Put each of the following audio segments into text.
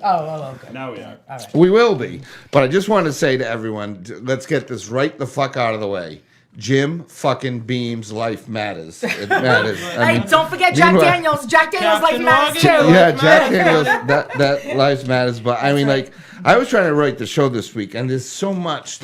Oh, okay. Now we are. All right. We will be. But I just want to say to everyone, let's get this right the fuck out of the way. Jim fucking Beam's life matters. It matters. Hey, don't forget Jack Daniels. Jack Daniels' life Captain matters too. Morgan. Yeah, Jack Daniels, that lives matters. But I mean, like, I was trying to write the show this week, and there's so much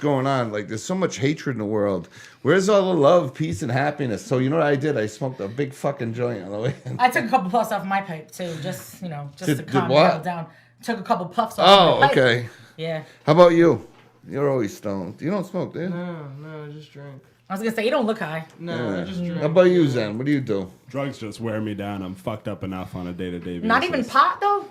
going on. Like, there's so much hatred in the world. Where's all the love, peace, and happiness? So you know what I did? I smoked a big fucking joint on the way in. I took a couple puffs off my pipe too, just to calm it what? down. Took a couple puffs off my pipe. Okay. Yeah. How about you? You're always stoned. You don't smoke, do you? No, I just drink. I was gonna say you don't look high. No, I just drink. How about you, Zen? What do you do? Drugs just wear me down. I'm fucked up enough on a day-to-day basis. Not even pot though.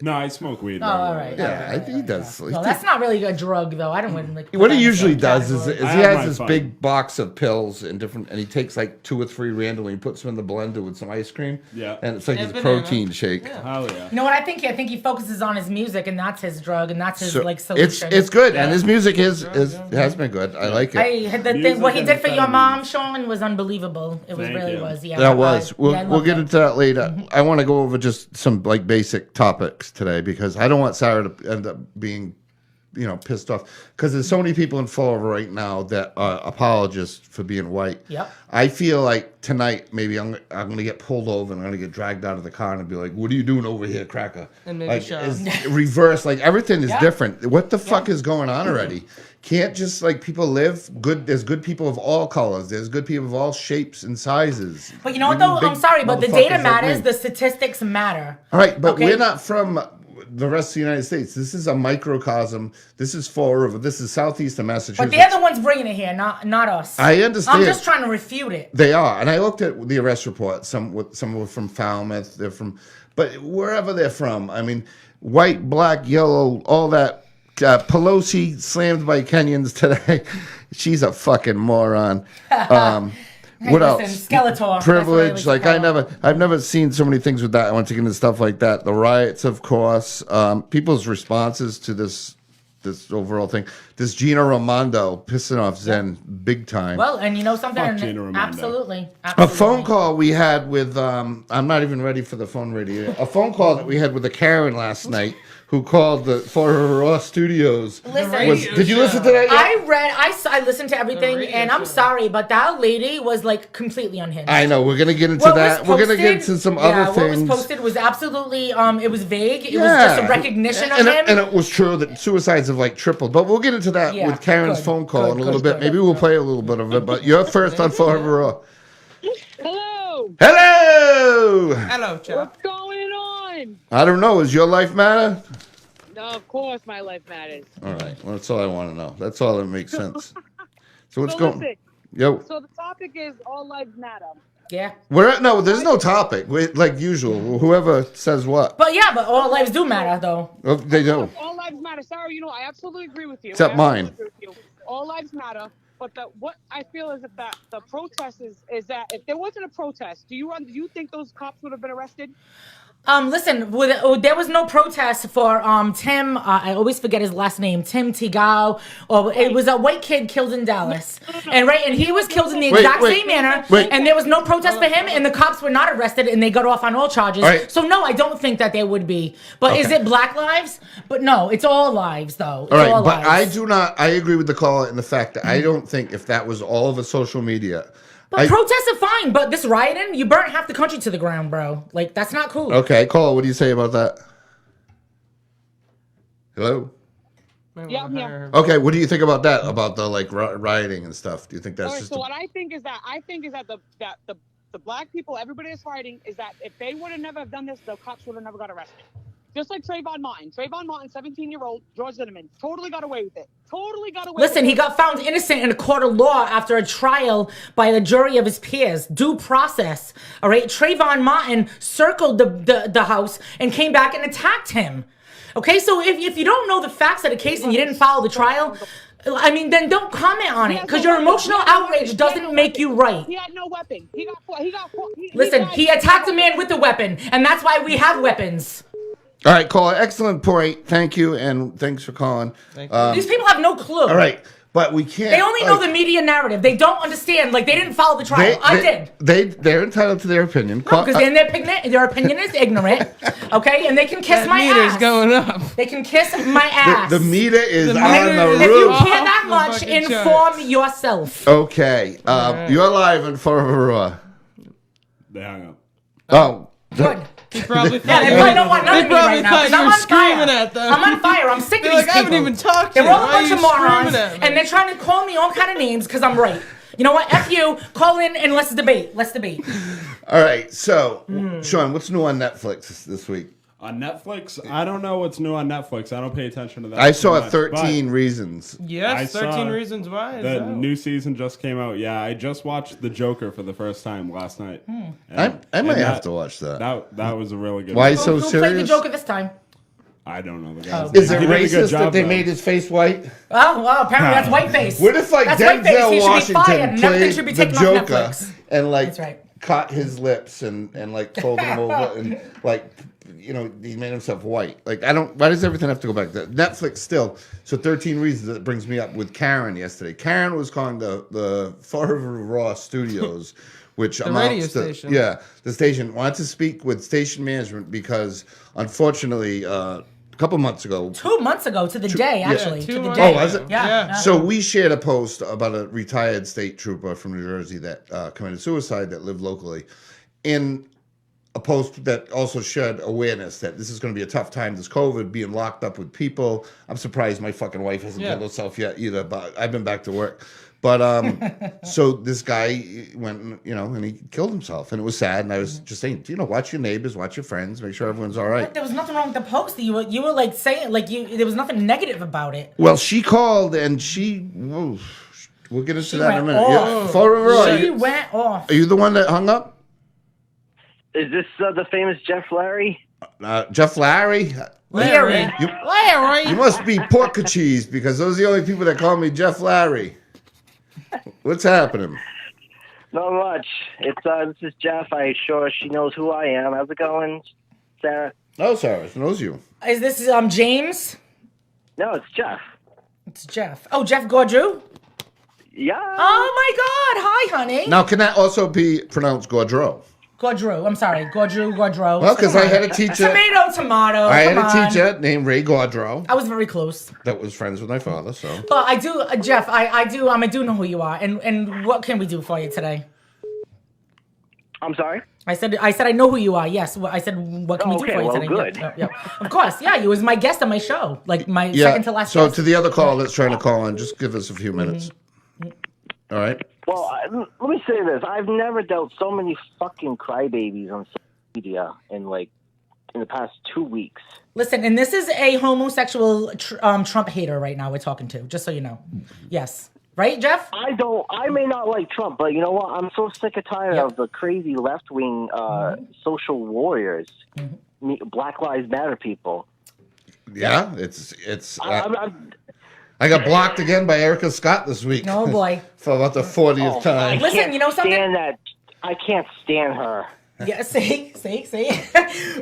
No, I smoke weed. Oh, all right. Yeah, I think he does. Well, that's not really a drug though. I don't want like. What he usually does is he I have has my this fun. big box of pills and he takes like 2 or 3 randomly and puts them in the blender with some ice cream. Yeah. And it's like Yeah, his banana. protein shake. Hell yeah. You know what I think? I think he focuses on his music, and that's his drug, and that's his So like solution. it's good, and his music has been good. I like it. What he did for your Music mom, and Sean, was unbelievable. It was Thank really you. was. Yeah. That was. Yeah, I We'll loved get it. into that later. I want to go over just some like basic topics today because I don't want Sarah to end up being, pissed off because there's so many people in Florida right now that are apologists for being white. Yep. I feel like tonight maybe I'm going to get pulled over and I'm going to get dragged out of the car and be like, "What are you doing over here, cracker?" And maybe like shot. it's reverse. Like everything is Yeah. different. What the fuck is going on already? Can't just like people live good? There's good people of all colors. There's good people of all shapes and sizes. But you know what Even though? big I'm sorry, but the motherfuckers data like matters. me. The statistics matter. All right, but Okay. we're not from the rest of the United States. This is a microcosm. This is Fall River. This is southeastern Massachusetts. But they're the ones bringing it here, not us. I understand. I'm just trying to refute it. They are, and I looked at the arrest report. Some were from Falmouth. They're from, but wherever they're from. I mean, white, black, yellow, all that. Pelosi slammed by Kenyans today. She's a fucking moron. What listen, else? Skeletor. That's what I Privilege. like Like to call I've never seen so many things with that. I want to get into stuff like that. The riots, of course. People's responses to this overall thing. This Gina Raimondo pissing off Zen big time. Well, and you know something? Fuck Gina Raimondo. Absolutely. A phone call we had with I'm not even ready for the phone radio. A phone call that we had with a Karen last night who called for her Raw Studios. Listen, Did you listen to that yet? I listened to everything, radio and I'm show. sorry, but that lady was like completely unhinged. I know. We're gonna get into What that. was We're gonna get posted- into some yeah, other things. What was posted was absolutely, it was vague. It was just a recognition of and him. and it was true that suicides have like tripled. But we'll get into that Yeah, with Karen's good, phone call good, in a little good, bit. good. Maybe we'll play a little bit of it. But you're first on Forever Raw. Hello. Hello. Hello, Chuck. What's going on? I don't know. Is your life matter? No, of course my life matters. All right. Well, that's all I want to know. That's all that makes sense. So what's So going? listen, Yo, so the topic is all lives matter. Yeah. no, there's no topic. Like usual, whoever says what. But all lives do matter, though. Oh, they do. All lives matter. Sarah, I absolutely agree with you. Except I absolutely mine. agree with you. All lives matter. But what I feel is that the protest is that if there wasn't a protest, do you think those cops would have been arrested? Listen, there was no protest for Tim. I always forget his last name. Tim Tigao, or it was a white kid killed in Dallas, and he was killed in the exact same manner. And there was no protest for him, and the cops were not arrested, and they got off on all charges. Right. So no, I don't think that there would be. But is it Black lives? But no, it's all lives though. It's All right, all but I lives. do not. I agree with the caller in the fact that I don't think if that was all over social media. But protests are fine. But this rioting, you burnt half the country to the ground, bro. Like that's not cool. Okay, caller, what do you say about that? Hello. Yeah, I'm here. Okay, what do you think about that? About the rioting and stuff? Do you think that's All right, just? so what I think is that the black people, everybody that's fighting, is that if they would have never done this, the cops would have never got arrested. Just like Trayvon Martin. Trayvon Martin, 17-year-old, George Zimmerman, totally got away with it. Listen, he got found innocent in a court of law after a trial by the jury of his peers. Due process. All right. Trayvon Martin circled the house and came back and attacked him. Okay. So if you don't know the facts of the case and you didn't follow the trial, I mean, then don't comment on it because your emotional outrage doesn't make you right. He had no weapon. Listen, he attacked a man with a weapon, and that's why we have weapons. All right, caller, excellent point. Thank you, and thanks for calling. These people have no clue. All right, But we can't. They only know the media narrative. They don't understand. Like, they didn't follow the trial. I did. They're entitled to their opinion. Because their opinion is ignorant, okay? And they can kiss my meter's ass. going up. They can kiss my ass. The meter is on meter the is- If you roof. care that Off the much, fucking inform charts. yourself. Okay. You're live on Forever Raw. They hung up. Oh. Good. He probably Yeah, thought they you probably don't want none they of me probably right now. thought 'Cause you I'm were on fire. screaming at them. I'm on fire. I'm sick of They're these like, I people. haven't even talked to They're you. all a Why bunch are of you morons, screaming at me? and they're trying to call me all kind of names because I'm right. You know what? F you. Call in and let's debate. Let's debate. All right. So, Sean, what's new on Netflix this week? On Netflix, I don't know what's new on Netflix. I don't pay attention to that. I saw too much, 13 Reasons. Yes, I 13 saw Reasons Why. Is The out. new season just came out. Yeah, I just watched The Joker for the first time last night. I might have to watch that. That was a really good. Why one. so Who played the serious? Joker this time? I don't know the guy's Is name. it He did a good racist that job, they though. made his face white? Oh, well, apparently that's whiteface. What if like That's Denzel whiteface. He should be Washington fired. And everything played should be the taken off Joker Netflix. and like That's right. cut his lips and like folded him over and like he made himself white. Like I don't. Why does everything have to go back to Netflix still? So 13 Reasons that brings me up with Karen yesterday. Karen was calling the Forever Raw Studios. Which radio amounts to station. the station wanted to speak with station management because unfortunately a couple months ago 2 months ago to the day, actually. Yeah, to 2 the months day. Oh, was it? Yeah. So we shared a post about a retired state trooper from New Jersey that committed suicide that lived locally. In a post that also shared awareness that this is going to be a tough time, this COVID, being locked up with people. I'm surprised my fucking wife hasn't killed herself yet either, but I've been back to work. But so this guy went, and he killed himself, and it was sad. And I was just saying, watch your neighbors, watch your friends, make sure everyone's all right. But there was nothing wrong with the post. You were like saying, there was nothing negative about it. Well, she called and we'll get into that in a went minute. off. Yeah, Forever Raw, She went off. are you the one that hung up? Is this the famous Jeff Larry? Jeff Larry? Larry. You must be pork cheese because those are the only people that call me Jeff Larry. What's happening? Not much. It's this is Jeff. I'm sure she knows who I am. How's it going, Sarah? No, Sarah, she knows you. Is this James? No, it's Jeff. It's Jeff. Oh, Jeff Gaudreau? Yeah. Oh my God! Hi, honey. Now, can that also be pronounced Gaudreau? Gaudreau. I'm sorry, Gaudreau. Well, because I had a teacher. Tomato. I had Come on. a teacher named Ray Gaudreau I was very close. that was friends with my father. So But I do, Jeff. I do know who you are, and what can we do for you today? I'm sorry. I said I know who you are. Yes. I said what can we do Okay, for you well, today? good. Yeah. Of course. Yeah. You was my guest on my show, like my second to last. So guest. to the other call that's trying to call in, just give us a few minutes. All right. Well, let me say this. I've never dealt so many fucking crybabies on social media in the past 2 weeks. Listen, and this is a homosexual Trump hater right now we're talking to, just so you know. Yes. Right, Jeff? I may not like Trump, but you know what? I'm so sick and tired of the crazy left-wing social warriors, Black Lives Matter people. Yeah, it's. I I got blocked again by Erica Scott this week. Oh, boy. For about the 40th time. Listen, can't you know something? stand that. I can't stand her. Yeah, see?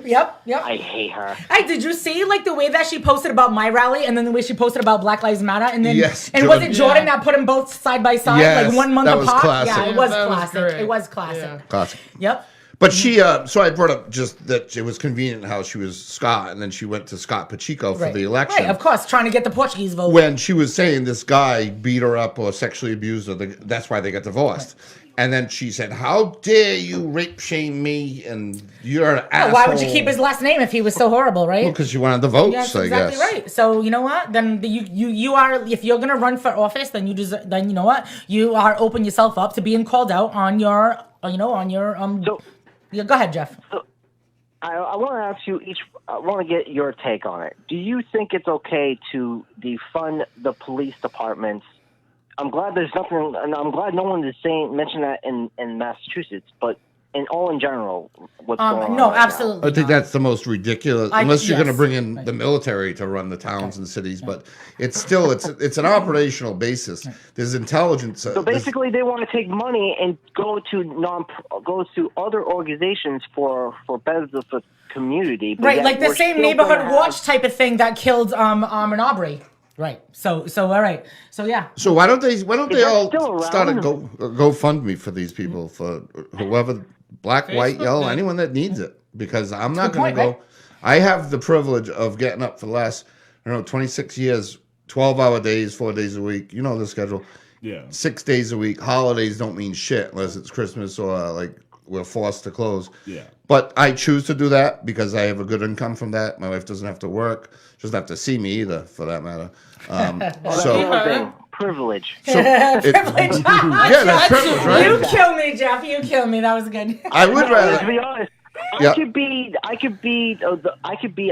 Yep. I hate her. Hey, did you see the way that she posted about my rally and then the way she posted about Black Lives Matter? And then Yes, and was it Jordan. Jordan that put them both side by side, Yes, 1 month that was apart? classic. Yeah, it was That was classic. great. It was classic. Yeah. Classic. Yep. But she, so I brought up just that it was convenient how she was Scott, and then she went to Scott Pacheco for the election. Right, of course, trying to get the Portuguese vote. When she was saying this guy beat her up or sexually abused her, that's why they got divorced. Right. And then she said, "How dare you rape shame me? And you're an asshole." Why would you keep his last name if he was so horrible, right? Well, because she wanted the votes, Yes, I exactly guess. right. So you know what? Then you are, if you're gonna run for office, then you know what? You are open yourself up to being called out on your So, Yeah, go ahead, Jeff. So, I want to ask you each. I want to get your take on it. Do you think it's okay to defund the police departments? I'm glad there's nothing, and I'm glad no one is mention that in Massachusetts, but in general, what's going on? No, right absolutely. I think that's the most ridiculous, unless you're going to yes. bring in the military to run the towns and cities. But it's still it's an operational basis. There's intelligence. So basically, they want to take money and go to other organizations for benefit of the community. But Right, yet like the we're same still neighborhood gonna watch type of thing that killed Ahmaud Arbery. Right. So all right. So yeah. So why don't they that all still around? start a GoFundMe for these people, for whoever, black, white, Facebook, yellow, yeah. anyone that needs it? Because I'm not good going to point, go. right? I have the privilege of getting up for the last, 26 years, 12-hour days, 4 days a week. You know the schedule. Yeah. 6 days a week. Holidays don't mean shit unless it's Christmas or like we're forced to close. Yeah. But I choose to do that because I have a good income from that. My wife doesn't have to work. She doesn't have to see me either, for that matter. That's So, the other thing. Privilege. Privilege. yeah, that's privilege, right? You kill me, Jeff. You kill me. That was good. I would To rather. be honest, Yeah. I could be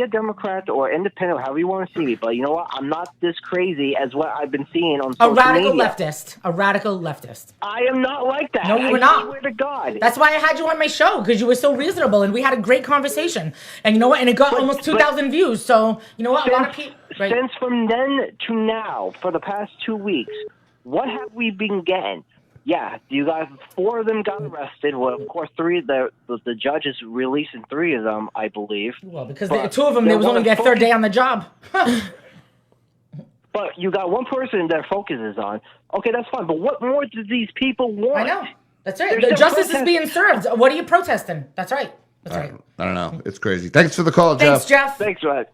a Democrat or independent, however you want to see me. But you know what? I'm not this crazy as what I've been seeing on A social radical media. leftist. A radical leftist. I am not like that. No, you were I not. swear to God. That's why I had you on my show, because you were so reasonable and we had a great conversation. And you know what? And it got almost 2,000 views. So you know what? A lot of people. Right. Since from then to now, for the past 2 weeks, what have we been getting? Yeah, you guys. 4 of them got arrested. Well, of course, 3. The judge is releasing 3 of them, I believe. Well, because But 2 of them, they they was only wanna their 3rd day on the job. But you got one person that focuses on. Okay, that's fine. But what more do these people want? I know. That's right. There's The no justice is protest. being served. What are you protesting? That's right. That's right. I don't know. It's crazy. Thanks for the call, Thanks, Jeff. Jeff. Thanks, Rod.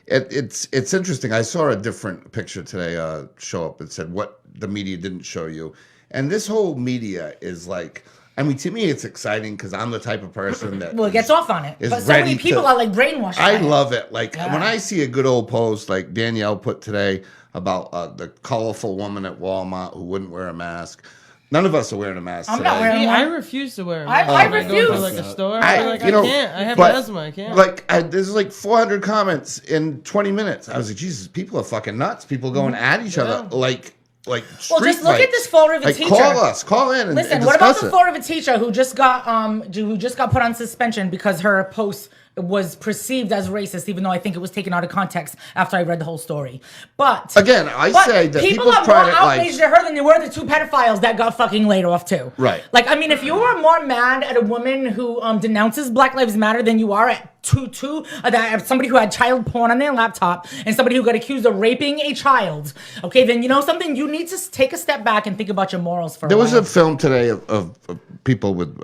It's interesting. I saw a different picture today show up. It said what the media didn't show you, and this whole media is like. I mean, to me, it's exciting because I'm the type of person that Well, it gets off on it. is But so many ready people to- are like brainwashed. I by it. love it. Like Yeah. when I see a good old post like Danielle put today about the colorful woman at Walmart who wouldn't wear a mask. None of us are wearing a mask I'm today. not wearing Me, one. I refuse to wear a I mask. When refuse. go to like a store. I I can't. I have but, asthma. I can't. Like, there's like 400 comments in 20 minutes. I was like, Jesus, people are fucking nuts. People going at each other like Well, street just look at fights. this Fall River like, teacher. Call in and Listen, and what about discuss the it. Fall River teacher who just got put on suspension because her post was perceived as racist, even though I think it was taken out of context after I read the whole story. But Again, I say that people people are try more to, like- outraged at her than they were the 2 pedophiles that got fucking laid off too. Right. Like, I mean, if you were more mad at a woman who denounces Black Lives Matter than you are at somebody who had child porn on their laptop and somebody who got accused of raping a child, okay, then you know something, you need to take a step back and think about your morals for There a was while. a film today of people with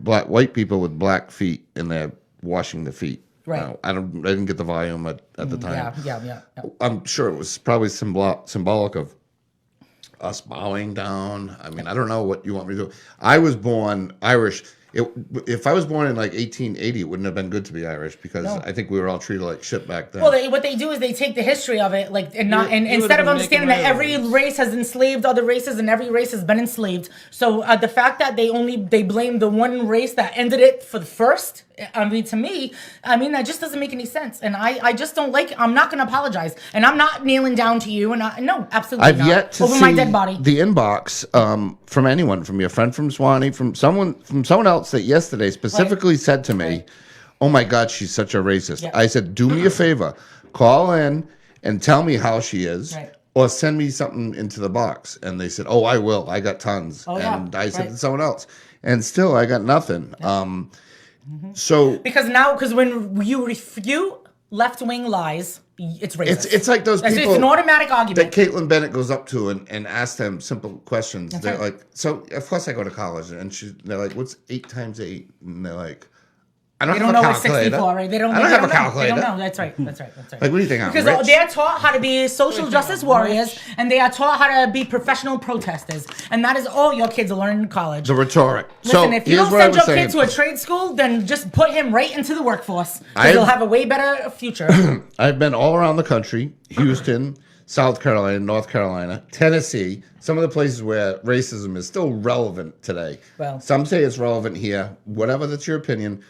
white people with black feet, and they're washing the feet. Right. Now, I didn't get the volume at the time. Yeah. I'm sure it was probably symbolic of us bowing down. I mean, I don't know what you want me to do. I was born Irish. If I was born in like 1880, it wouldn't have been good to be Irish because I think we were all treated like shit back then. Well, what they do is they take the history of it, like, and not, and You instead of would've been understanding that making every railroads. race has enslaved other races and every race has been enslaved. So the fact that they blame the one race that ended it for the first, I mean, to me, I mean, that just doesn't make any sense. And I just don't like. I'm not going to apologize, and I'm not kneeling down to you. And no, absolutely I've not. yet to Over see my dead body. the inbox from anyone, from your friend from Swanee, from someone else that yesterday specifically said to me, "Oh my God, she's such a racist." Yeah. I said, "Do me a favor, call in and tell me how she is." Right. Or send me something into the box. And they said, "Oh, I will. I got tons." Oh, yeah. And I said Right. to someone else. And still, I got nothing. So Because when you refute left-wing lies, it's racist. it's like those It's people an automatic that argument. Caitlin Bennett goes up to and asks them simple questions. They're right. like, so of course I go to college, and they're like, what's 8 times 8? And they're like, I don't They have don't a know what's calculator. 64, right? They don't I don't they have a know. They calculator. don't know. That's right. Like, Like, what do you think? I'm because rich? they're taught how to be social justice warriors, and they are taught how to be professional protesters, and that is all your kids are learning in college. The rhetoric. Listen, so if you here's don't what I send was your saying. kid to a trade school, then just put him right into the workforce, because I've- he'll have a way better future. I've been all around the country: Houston, South Carolina, North Carolina, Tennessee. Some of the places where racism is still relevant today. Well. Some say it's relevant here. Whatever, that's your opinion.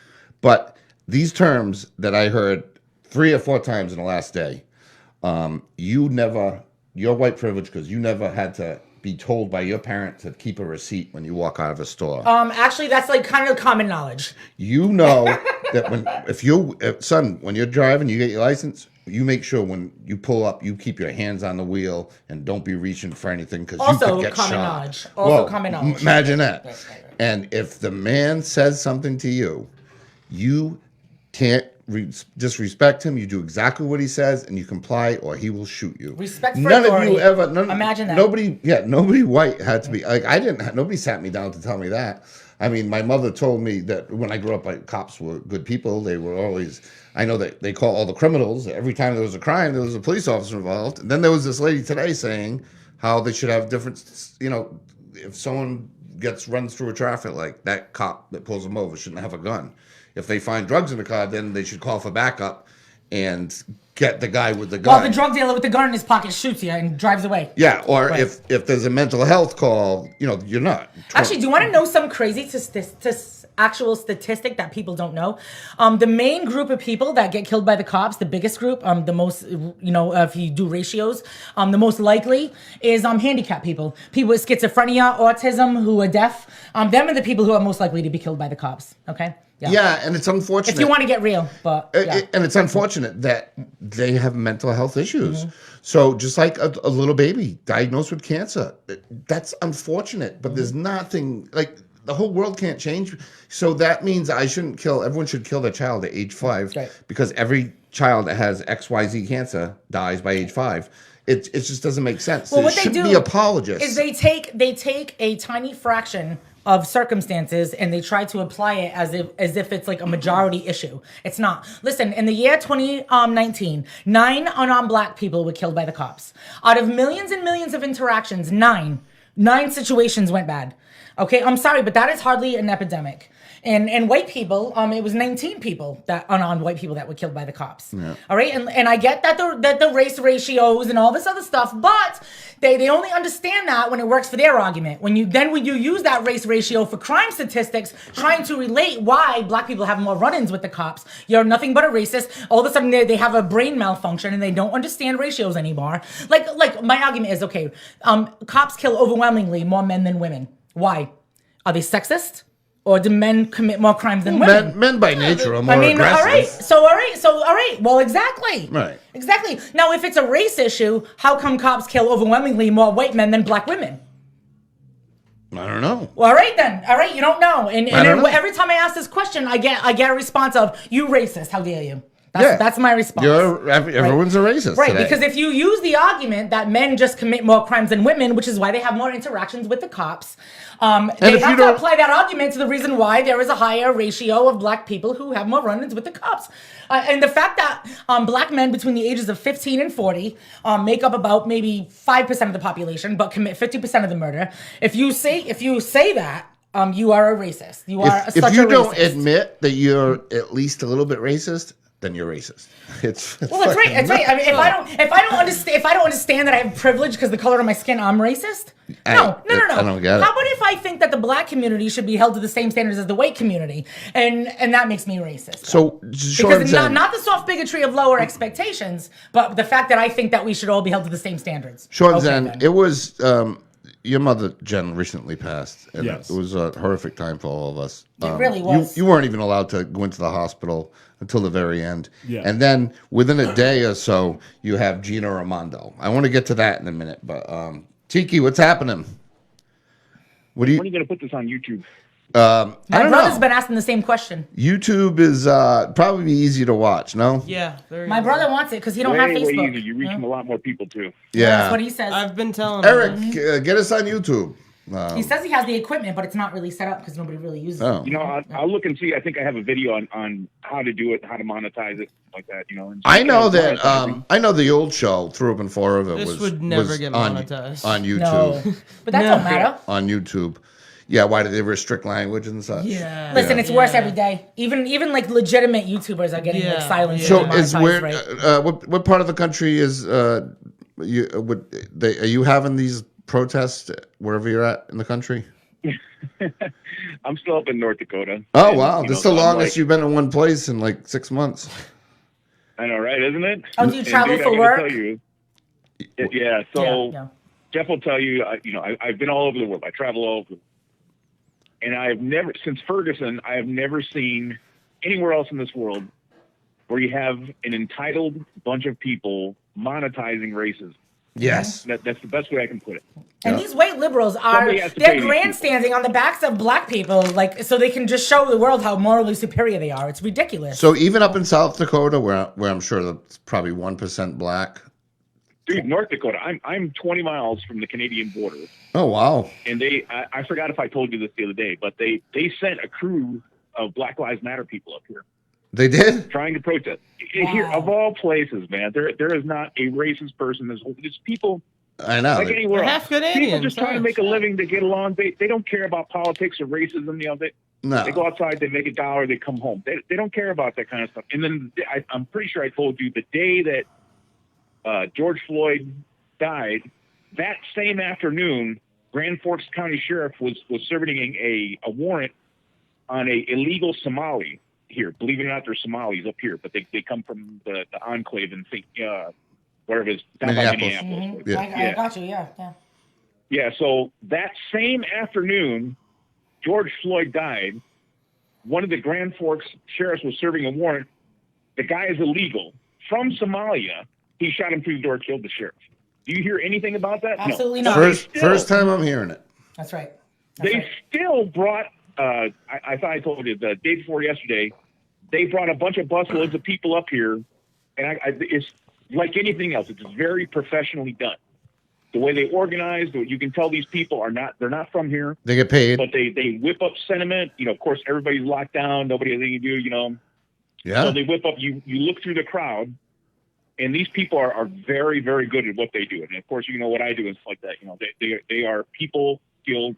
But these terms that I heard 3 or 4 times in the last day, you're white privilege because you never had to be told by your parent to keep a receipt when you walk out of a store. Actually, that's like kind of common knowledge. You know that when you're driving, you get your license, you make sure when you pull up, you keep your hands on the wheel and don't be reaching for anything because you Also could get common shot. knowledge. Also common knowledge. Imagine that. Right. And if the man says something to you, you can't disrespect him, you do exactly what he says, and you comply, or he will shoot you. Respect for None authority. of you ever. Imagine that. Nobody white had to be like. I didn't. Nobody sat me down to tell me that. I mean, my mother told me that when I grew up, like, cops were good people. They were always. I know that they call all the criminals. Every time there was a crime, there was a police officer involved. And then there was this lady today saying how they should have different. You know, if someone runs through a traffic light, that cop that pulls them over shouldn't have a gun. If they find drugs in the car, then they should call for backup and get the guy with the gun. Well, the drug dealer with the gun in his pocket shoots you and drives away. Yeah, or Right. if there's a mental health call, you're not. Actually, do you want to know some crazy actual statistic that people don't know? The main group of people that get killed by the cops, the biggest group, the most, if you do ratios, the most likely is handicapped people. People with schizophrenia, autism, who are deaf. Them are the people who are most likely to be killed by the cops. Okay? Yeah, and it's unfortunate. If you want to get real, but yeah. And it's unfortunate that they have mental health issues. So just like a little baby diagnosed with cancer, that's unfortunate. But there's nothing like the whole world can't change. So that means everyone should kill their child at age 5, right. Because every child that has XYZ cancer dies by age 5. It just doesn't make sense. Well, There what they shouldn't do be apologists. is they take a tiny fraction of circumstances and they try to apply it as if it's like a majority issue. It's not. Listen, in the year 2019, 9 unarmed black people were killed by the cops. Out of millions and millions of interactions, 9 situations went bad. Okay, I'm sorry, but that is hardly an epidemic. And white people, it was 19 people unarmed white people that were killed by the cops. Yeah. All right, and I get that the race ratios and all this other stuff, but they only understand that when it works for their argument. When you use that race ratio for crime statistics, trying to relate why black people have more run-ins with the cops, you're nothing but a racist. All of a sudden they have a brain malfunction and they don't understand ratios anymore. Like my argument is, okay, cops kill overwhelmingly more men than women. Why? Are they sexist? Or do men commit more crimes than women? Men by nature are more aggressive. All right. Well, exactly. Right. Exactly. Now, if it's a race issue, how come cops kill overwhelmingly more white men than black women? I don't know. Well, all right then. All right, you don't know. And know. every time I ask this question, I get a response of, "You racist? How dare you?" That's my response. Everyone's a racist Right, today. because if you use the argument that men just commit more crimes than women, which is why they have more interactions with the cops, they have to apply that argument to the reason why there is a higher ratio of black people who have more run-ins with the cops. And the fact that black men between the ages of 15 and 40 make up about maybe 5% of the population, but commit 50% of the murder. If you say that, you are a racist. You are such a racist. If you don't admit that you're at least a little bit racist, then you're racist. It's right. It's right. I mean, if I don't understand that I have privilege because the color of my skin, I'm racist. No. I don't get it. How about if I think that the black community should be held to the same standards as the white community, and that makes me racist? So, because not the soft bigotry of lower expectations, but the fact that I think that we should all be held to the same standards. It was your mother, Jen, recently passed, and yes. It was a horrific time for all of us. It really was. You weren't even allowed to go into the hospital until the very end. Yeah. And then within a day or so, you have Gina Raimondo. I want to get to that in a minute, but Tiki, what's happening? When are you going to put this on YouTube? My brother's been asking the same question. YouTube is probably easy to watch, no? Yeah. My brother wants it because he don't have Facebook. Way easier. You reach a lot more people, too. Yeah. That's what he says. I've been telling Eric, him. get us on YouTube. He says he has the equipment, but it's not really set up because nobody really uses Oh. it. You know, I'll look and see. I think I have a video on how to do it, how to monetize it, like that. You know. And I know that. I know the old show, Threw Up and Four of It, This would never was get on monetized. YouTube. No. But that don't matter. On YouTube. Yeah, why did they restrict language and such? Yeah. Listen, it's worse every day. Even like legitimate YouTubers are getting like silenced. So and it's demonetized, weird. right? What part of the country is are you having these protests wherever you're at in the country? I'm still up in North Dakota. Oh, wow. This is the so longest you've been in one place in like 6 months. I know, right? Isn't it? Oh, do you travel Dude, for I gotta work? Tell you, yeah. So Yeah. Jeff will tell you. I've been all over the world. I travel all over, and I've never, since Ferguson, I have never seen anywhere else in this world where you have an entitled bunch of people monetizing racism. Yes. That's the best way I can put it. And Yeah. these white liberals are, Somebody has to they're pay these grandstanding on the backs of black people, like, so they can just show the world how morally superior they are. It's ridiculous. So even up in South Dakota, where I'm sure that's probably 1% black. Dude, North Dakota. I'm 20 miles from the Canadian border, Oh wow. and I forgot if I told you this the other day, but they sent a crew of Black Lives Matter people up here They did? trying to protest. Here, of all places, man, there is not a racist person. There's people I know. like anywhere They're else. half Canadians, People just trying to huh? make a living to get along. They don't care about politics or racism. They go No. outside, they make $1, they come home. They don't care about that kind of stuff. And then I'm pretty sure I told you the day that George Floyd died, that same afternoon, Grand Forks County Sheriff was serving a warrant on a illegal Somali here. Believe it or not, they're Somalis up here, but they come from the enclave in whatever it is, down by Minneapolis. Minneapolis. Yeah. I got you, yeah. Yeah, so that same afternoon, George Floyd died. One of the Grand Forks sheriffs was serving a warrant. The guy is illegal. From Somalia, he shot him through the door, killed the sheriff. Do you hear anything about that? Absolutely No. not. First time I'm hearing it. That's right. They still brought, I thought I told you the day before yesterday, they brought a bunch of busloads of people up here, and it's like anything else. It's very professionally done. The way they organize, you can tell these people they're not from here, They get paid. but they whip up sentiment. Of course, everybody's locked down. Nobody has anything to do, Yeah. So they whip up, you look through the crowd, and these people are very, very good at what they do. And of course, you know what I do and stuff like that. They are people skilled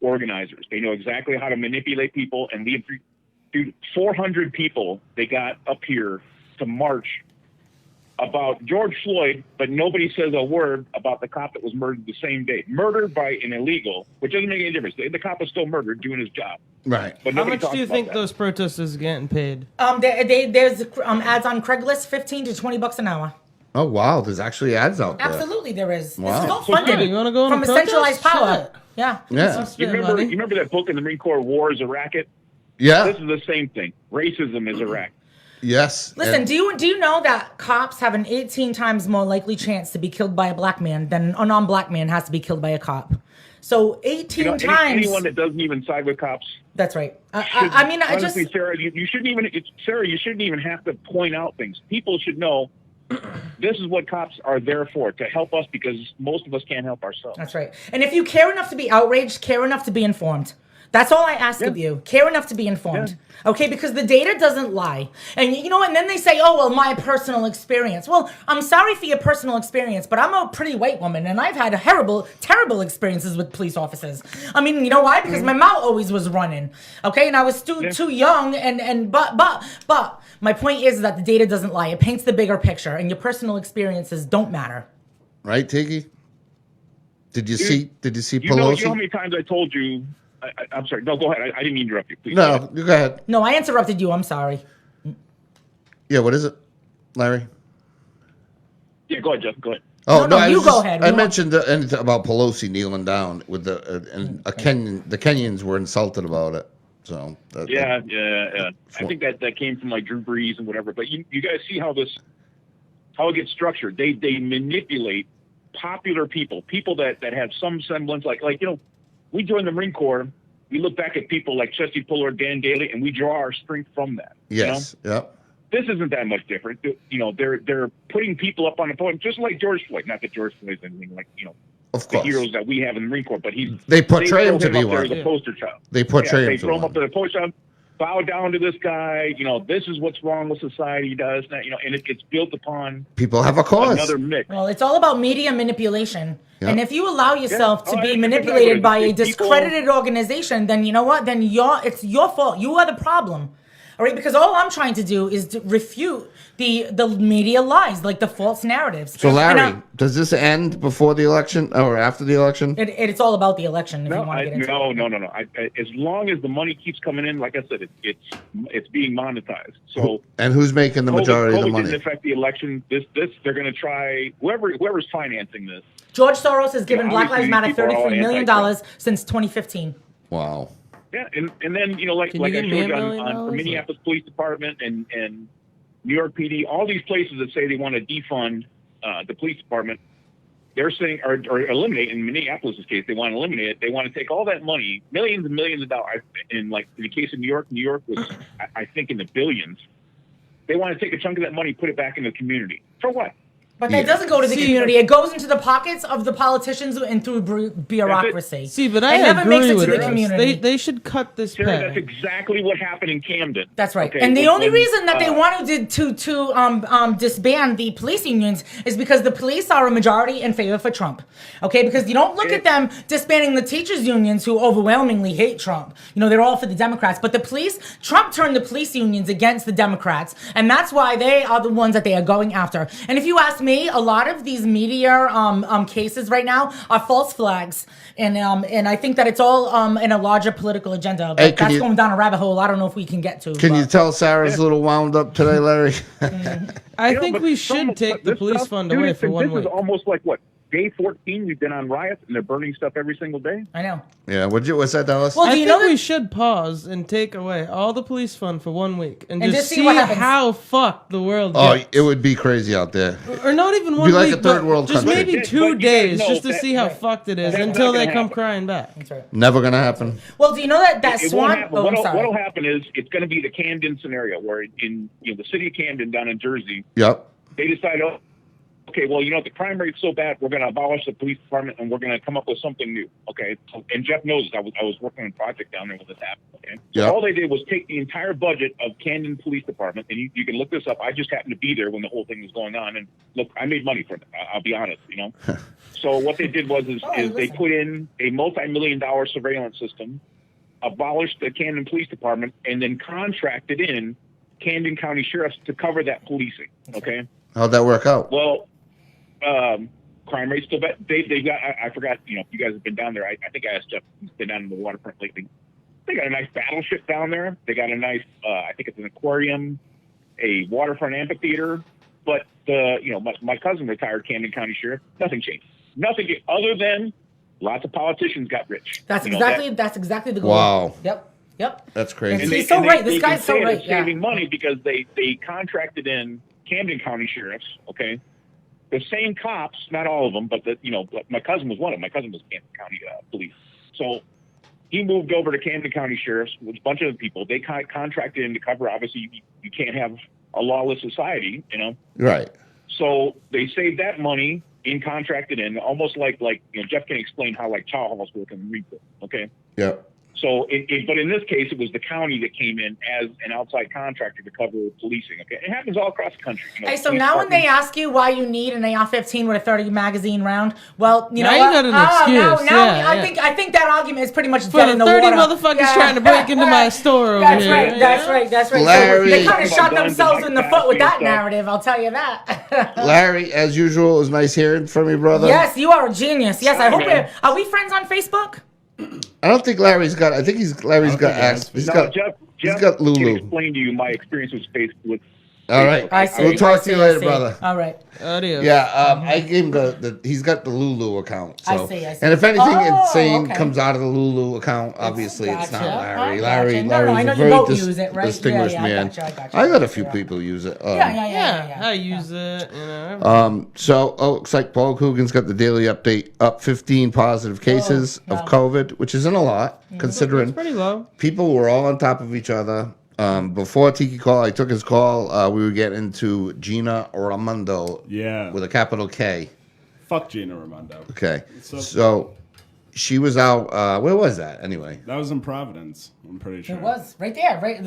organizers. They know exactly how to manipulate people. And dude, 400 people they got up here to march about George Floyd, but nobody says a word about the cop that was murdered the same day. Murdered by an illegal, which doesn't make any difference. The cop was still murdered doing his job. Right. But How nobody much talks do you about think that. those protesters are getting paid? There's ads on Craigslist, $15 to $20 an hour. Oh wow. There's actually ads out there. Absolutely, there is. Wow. This is all So good. funded You wanna go on from a a centralized protest? power. Shit. Yeah. Yeah. I'll You spend remember, money. you remember that book in the Marine Corps, War is a Racket? Yeah. This is the same thing. Racism is a racket. Yes. Listen, And- do you know that cops have an 18 times more likely chance to be killed by a black man than a non-black man has to be killed by a cop? So 18 times. Anyone that doesn't even side with cops. That's right. I mean, I just. Honestly, Sarah, you shouldn't even. Sarah, you shouldn't even have to point out things. People should know. This is what cops are there for, to help us, because most of us can't help ourselves. That's right. And if you care enough to be outraged, care enough to be informed. That's all I ask of you. Care enough to be informed. Okay? Because the data doesn't lie. And and then they say, oh, well, my personal experience. Well, I'm sorry for your personal experience, but I'm a pretty white woman, and I've had terrible experiences with police officers. I mean, you know why? Because my mouth always was running. Okay? And I was too young, but my point is that the data doesn't lie. It paints the bigger picture, and your personal experiences don't matter. Right, Tiki? Did you see You Pelosi? know how many times I told you. I'm sorry. No, go ahead. I didn't mean to interrupt you. Please. No, you go ahead. No, I interrupted you. I'm sorry. Yeah, what is it, Larry? Yeah, go ahead, Jeff. Go ahead. Oh No, I you was go just- ahead. I We mentioned anything about Pelosi kneeling down with the Kenyans were insulted about it. So Yeah. I think that came from like Drew Brees and whatever. But you guys see how it gets structured. They manipulate popular people that have some semblance, like we joined the Marine Corps. We look back at people like Chesty Puller, Dan Daly, and we draw our strength from that. yes, yep. This isn't that much different. They're putting people up on the podium, just like George Floyd. Not that George Floyd is anything like Of the course. heroes that we have in the Marine Corps, but They portray him to throw be up there one. as a poster child. They portray They him to throw him up one. to the poster child. Bow down to this guy. This is what's wrong with society. Does that? And it gets built upon People have a cause. another mix. Well, it's all about media manipulation. Yeah. And if you allow yourself Yeah. to Oh, be it's manipulated exactly. by a People- discredited organization, then you know what? Then it's your fault. You are the problem. All right? Because all I'm trying to do is to refute the media lies, like the false narratives. So, Larry, And, does this end before the election or after the election? it's all about the election. If you want to get into it. No. As long as the money keeps coming in, like I said, it's being monetized. So And who's making the majority of the COVID money? didn't affect the election. This they're going to try whoever's financing this. George Soros has given Yeah, Black Lives Matter obviously, people are all $33 million anti-Trump. since 2015. Wow. Yeah, and then like Can you I give me showed $1 you million? on the Minneapolis Police Department and New York PD, all these places that say they want to defund the police department. they're saying, or eliminate, in Minneapolis' case, they want to eliminate it. They want to take all that money, millions and millions of dollars, in like in the case of New York was, I think, in the billions. They want to take a chunk of that money, put it back in the community. For what? But that doesn't go to the community. It goes into the pockets of the politicians and through bureaucracy. See, but it I never agree makes it with to the this. community. They should cut this Sarah, pay. that's exactly what happened in Camden. That's right. Okay, And the only when, reason that they wanted to disband the police unions is because the police are a majority in favor for Trump. Okay, because you don't look at them disbanding the teachers unions who overwhelmingly hate Trump. You know, they're all for the Democrats. But the police, Trump turned the police unions against the Democrats. And that's why they are the ones that they are going after. And if you ask me, a lot of these media cases right now are false flags. And I think that it's all in a larger political agenda. But Hey, that's going down a rabbit hole I don't know if we can get to. Can you tell Sarah's a little wound up today, Larry? I think we should take the police fund away for 1 This week. is almost like what? Day 14, we've been on riots and they're burning stuff every single day. I know. Yeah, what's that, Dallas? Well, I do you think know that we should pause and take away all the police fund for 1 week and just see see what happens. how fucked the world Oh, gets. it would be crazy out there. Or not even 1 Be like week, a third but world just country. maybe But 2 you guys days know just to that- see how fucked it is that's until not they gonna come happen. crying back. That's right. Never gonna happen. Well, do you know that It Swan? won't happen. Oh, I'm sorry. What'll happen is it's going to be the Camden scenario where in the city of Camden down in Jersey, Yep. they decide, oh, okay, well, the crime rate's so bad, we're going to abolish the police department and we're going to come up with something new. Okay, and Jeff knows this. I was working on a project down there when this happened. Okay, so Yep. all they did was take the entire budget of Camden Police Department, and you can look this up. I just happened to be there when the whole thing was going on, and look, I made money from it. I'll be honest, So what they did was they put in a multi-million-dollar surveillance system, abolished the Camden Police Department, and then contracted in Camden County Sheriffs to cover that policing. Okay. How'd that work out? Well, crime rate's still bad. They got. I forgot. If you guys have been down there, I think I asked Jeff. He's been down in the waterfront lately. They got a nice battleship down there. They got a nice. I think it's an aquarium, a waterfront amphitheater. But my cousin retired Camden County Sheriff. Nothing changed. Nothing other than lots of politicians got rich. That's exactly the goal. Wow. Yep. That's crazy. He's so right. This guy's so right. Yeah. Saving money because they contracted in Camden County sheriffs. Okay, the same cops, not all of them, but my cousin was one of them. My cousin was Camden County police. So he moved over to Camden County sheriffs with a bunch of people. They contracted in to cover. Obviously, you can't have a lawless society, Right. So they saved that money in contracted in, almost like Jeff can explain how like chow halls work in Repo. Okay. Yep. So, but in this case, it was the county that came in as an outside contractor to cover policing. Okay, it happens all across the country. Hey, so now when they ask you why you need an AR-15 with a 30 magazine round, well, you know Now what? you got an excuse. Yeah. I think that argument is pretty much For dead the in the 30 water. motherfuckers trying to break into my store over That's here. right. That's right. Larry. So they kind of shot Guns and themselves in the foot with that Mike Tyson narrative. I'll tell you that. Larry, as usual, it was nice hearing from you, brother. Yes, you are a genius. Yes, I hope man. are we friends on Facebook? I don't think Larry's got. I think Larry's got. He's got. Jeff He's got can Lulu. explain to you my experience with space. All right. I see. We'll talk I to you see, I later, see. brother. All right. Adios. Yeah, I gave him the. He's got the Lulu account. So. I see. And if anything insane okay. comes out of the Lulu account, obviously it's not Gotcha. Larry. I Larry, gotcha. No, I Larry's know a you very both use it, right? distinguished Yeah, I man. gotcha. I got a few people use it. Yeah. I use it. So, looks like Paul Coogan's got the daily update up 15 positive cases of COVID, which isn't a lot considering It's pretty low. people were all on top of each other. Before Tiki call, I took his call. We were getting into Gina Raimondo Yeah. with a capital K. Fuck Gina Raimondo. Okay. So she was out. Where was that anyway? That was in Providence, I'm pretty sure. It was right there, right?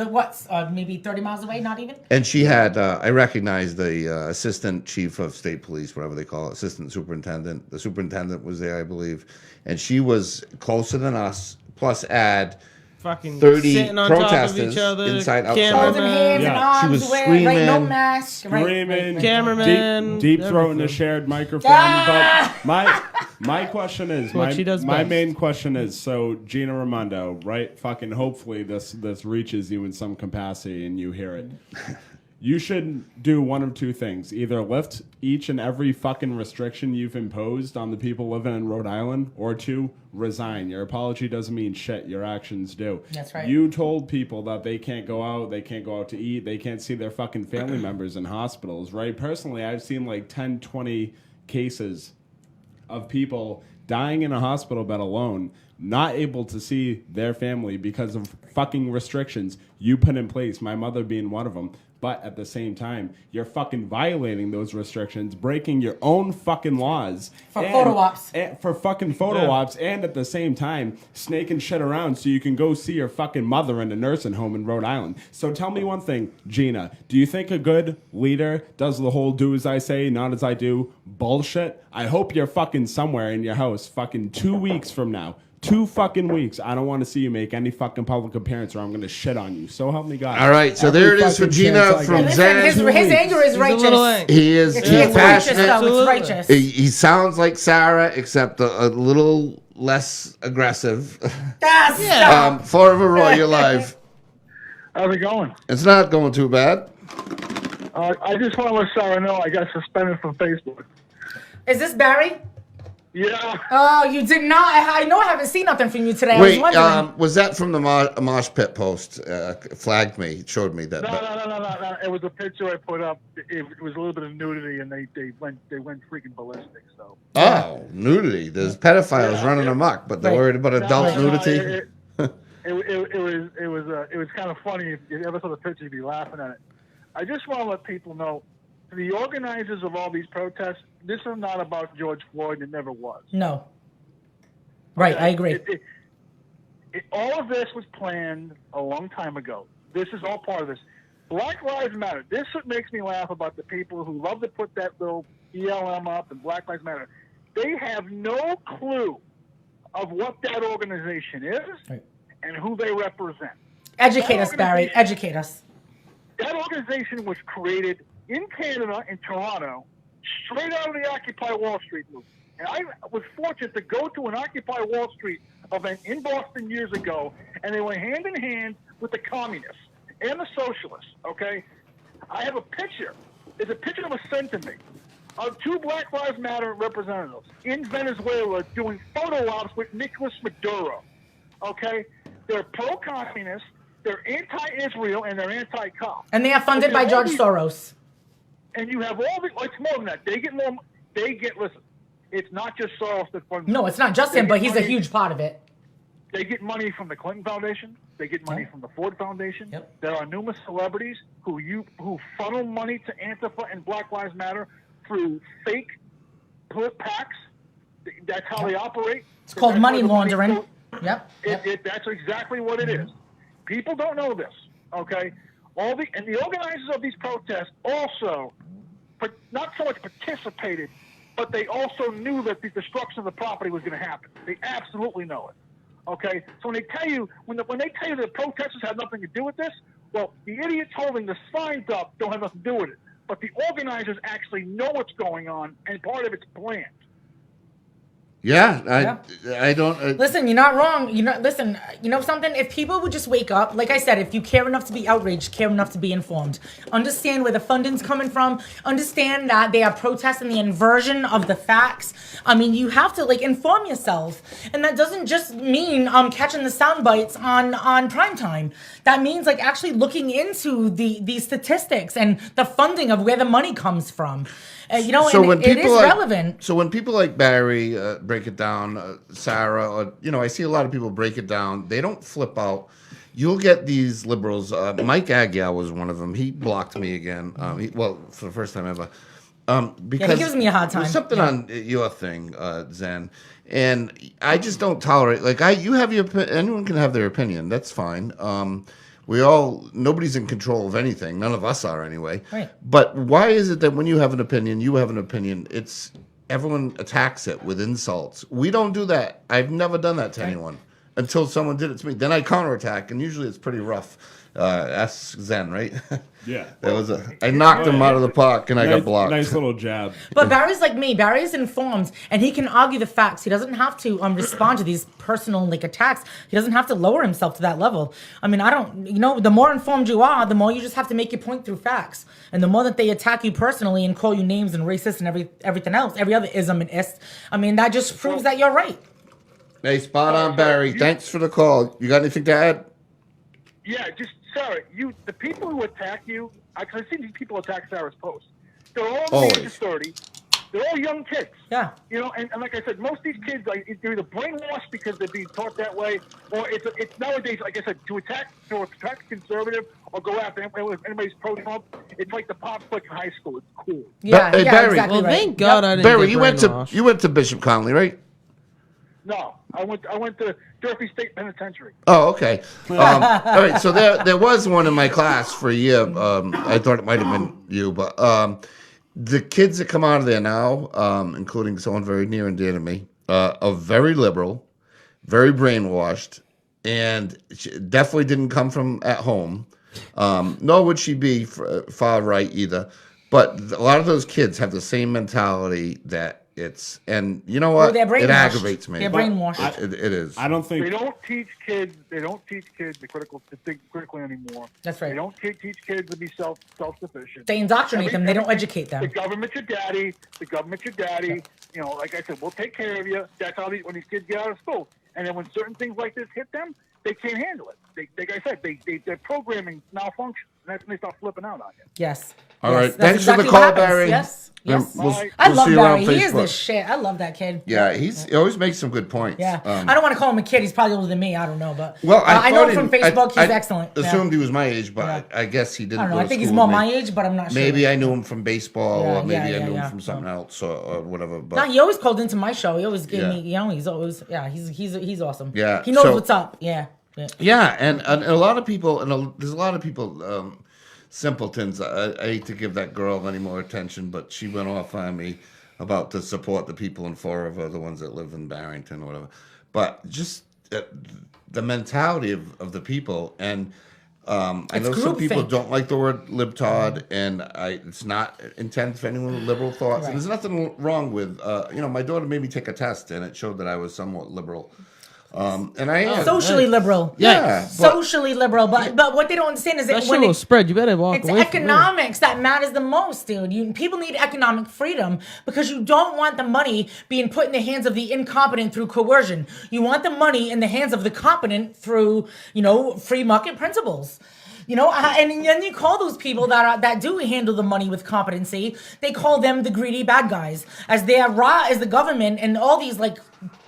Maybe 30 miles away, not even. And she had, I recognized the assistant chief of state police, whatever they call it, assistant superintendent. The superintendent was there, I believe. And she was closer than us, plus add Fucking 30 sitting on top of protesters each other. inside, outside. Holding hands Yeah. and arms, She was right? No screaming. mask, Screaming, Cameraman, deep throating a everything. shared microphone. Ah! But my question is, what she does my best. main question is, so Gina Raimondo, right? Fucking hopefully this reaches you in some capacity and you hear it. You should do one of two things. Either lift each and every fucking restriction you've imposed on the people living in Rhode Island, or two, resign. Your apology doesn't mean shit. Your actions do. That's right. You told people that they can't go out to eat, they can't see their fucking family members in hospitals, right? Personally, I've seen like 10, 20 cases of people dying in a hospital bed alone, not able to see their family because of fucking restrictions you put in place, my mother being one of them. But at the same time, you're fucking violating those restrictions, breaking your own fucking laws. For photo ops. For fucking photo ops, and at the same time, snaking shit around so you can go see your fucking mother in a nursing home in Rhode Island. So tell me one thing, Gina. Do you think a good leader does the whole do as I say, not as I do bullshit? I hope you're fucking somewhere in your house fucking 2 weeks from now. 2 fucking weeks. I don't want to see you make any fucking public appearance or I'm going to shit on you. So help me God. All right, so Every there it is for fucking Gina chance I from get. Zen. Listen, his anger is He's a little righteous. angry. He is It's he's righteous, passionate. though. It's righteous. He sounds like Sarah, except a little less aggressive. Stop. Forever Roy, you're live. How's it going? It's not going too bad. I just want to let Sarah know I got suspended from Facebook. Is this Barry? Yeah. Oh, you did not. I know I haven't seen nothing from you today. I Wait, was wondering. was that from the Mosh Pit post? Flagged me, showed me that. No. It was a picture I put up. It was a little bit of nudity, and they went freaking ballistic. So. Oh, nudity. There's pedophiles running amok, but they're worried about adult nudity. It was kind of funny. If you ever saw the picture, you'd be laughing at it. I just want to let people know, the organizers of all these protests, this is not about George Floyd. It never was. No. Right, I agree. All of this was planned a long time ago. This is all part of this. Black Lives Matter. This is what makes me laugh about the people who love to put that little BLM up and Black Lives Matter. They have no clue of what that organization is and who they represent. Educate us, Barry. Educate us. That organization was created in Canada, in Toronto, straight out of the Occupy Wall Street movement. And I was fortunate to go to an Occupy Wall Street event in Boston years ago, and they went hand in hand with the communists and the socialists, okay? I have a picture. There's a picture that was sent to me of 2 Black Lives Matter representatives in Venezuela doing photo ops with Nicolas Maduro, okay? They're pro-communist, they're anti-Israel, and they're anti-cop. And they are funded by George Soros. And you have all the, it's more than that. Listen, it's not just Soros that funds. No, it's not just him, but he's a huge part of it. They get money from the Clinton Foundation. They get money from the Ford Foundation. Yep. There are numerous celebrities who funnel money to Antifa and Black Lives Matter through fake PACs. That's how they operate. It's called money laundering. Yep. That's exactly what it is. People don't know this, okay? And the organizers of these protests also, not so much participated, but they also knew that the destruction of the property was going to happen. They absolutely know it, okay? So when they tell you that the protesters had nothing to do with this, well, the idiots holding the signs up don't have nothing to do with it. But the organizers actually know what's going on, and part of it's planned. Yeah, I don't. Listen, you're not wrong. Listen, you know something? If people would just wake up, like I said, if you care enough to be outraged, care enough to be informed, understand where the funding's coming from, understand that they are protesting the inversion of the facts. I mean, you have to inform yourself, and that doesn't just mean catching the sound bites on primetime. That means actually looking into the statistics and the funding of where the money comes from. So when it is relevant. So when people like Barry break it down, Sarah, or I see a lot of people break it down. They don't flip out. You'll get these liberals. Mike Aguiar was one of them. He blocked me again. For the first time ever. Because he gives me a hard time. There's something on your thing, Zen, and I just don't tolerate. You have your. Anyone can have their opinion. That's fine. Nobody's in control of anything. None of us are anyway. Right. But why is it that when you have an opinion, everyone attacks it with insults? We don't do that. I've never done that to anyone until someone did it to me. Then I counterattack, and usually it's pretty rough. Ask Zen, right? Yeah. I knocked him out of the park, and I got blocked. Nice little jab. But Barry's like me. Barry's informed, and he can argue the facts. He doesn't have to respond to these personal attacks. He doesn't have to lower himself to that level. I mean, the more informed you are, the more you just have to make your point through facts. And the more that they attack you personally and call you names and racist and everything else, every other ism and ist, I mean, that just proves that you're right. Hey, spot on, Barry. Thanks for the call. You got anything to add? Yeah, just Sarah. The people who attack you, I've seen these people attack Sarah's post. They're all in the age of 30. They're all young kids. Yeah. You know, and like I said, most of these kids, like, they're either brainwashed because they're being taught that way, or it's nowadays, like I said, to attack conservative or go after anybody's pro-Trump. It's like the pop flick in high school. It's cool. Yeah, Hey, yeah, Barry. exactly Well, right. thank God I didn't Barry, get you went to Bishop Conley, right? No, I went to Durfee State Penitentiary. Oh, okay. All right. So there was one in my class for a year. I thought it might have been you, but the kids that come out of there now, including someone very near and dear to me, are very liberal, very brainwashed, and she definitely didn't come from at home. Nor would she be far right either. But a lot of those kids have the same mentality that it's, and you know what? they're brainwashed. It aggravates me. They're brainwashed. It is. I don't think They don't teach kids. They don't teach kids to think critically anymore. That's right. They don't teach kids to be self-sufficient. They indoctrinate them. They don't educate them. The government's your daddy. The government's your daddy. You know, like I said, we'll take care of you. That's how when these kids get out of school. And then when certain things like this hit them, they can't handle it. Like I said, their programming malfunctions. And that's when they start flipping out on you. Yes. All Yes, right. that's Thanks for the exactly call, what happens. Barry. Yes. Yes. We'll I love see you around Barry. He is the Facebook. shit. I love that kid. Yeah, he always makes some good points. Yeah. I don't want to call him a kid. He's probably older than me. I don't know, but Well, I know thought him from he- Facebook. He's I excellent. Yeah. Assumed he was my age, but Yeah. I guess he didn't. I don't know. Go I to think he's school more with me. my age, but I'm not sure. Maybe I knew him from baseball, Yeah, or maybe yeah, I knew yeah. him from something else, or whatever. But No, he always called into my show. He always gave Yeah. me, you know, he's always, yeah, he's awesome. Yeah, He knows so- what's up. Yeah. Yeah. yeah, and a lot of people, there's a lot of people, simpletons. I hate to give that girl any more attention, but she went off on me about to support the people in Fall River, the ones that live in Barrington or whatever. But just the mentality of the people, and I know some people groupthink. don't like the word libtard, and it's not intended for anyone with liberal thoughts. Right. And there's nothing wrong with, my daughter made me take a test, and it showed that I was somewhat liberal. And I am. Socially liberal. Yeah, but- Socially liberal. But what they don't understand is That that shit when will it, spread. You better walk it's away from it. economics that matters the most, dude. People need economic freedom because you don't want the money being put in the hands of the incompetent through coercion. You want the money in the hands of the competent through, free market principles. And then you call those people that do handle the money with competency, they call them the greedy bad guys, as they are as the government and all these like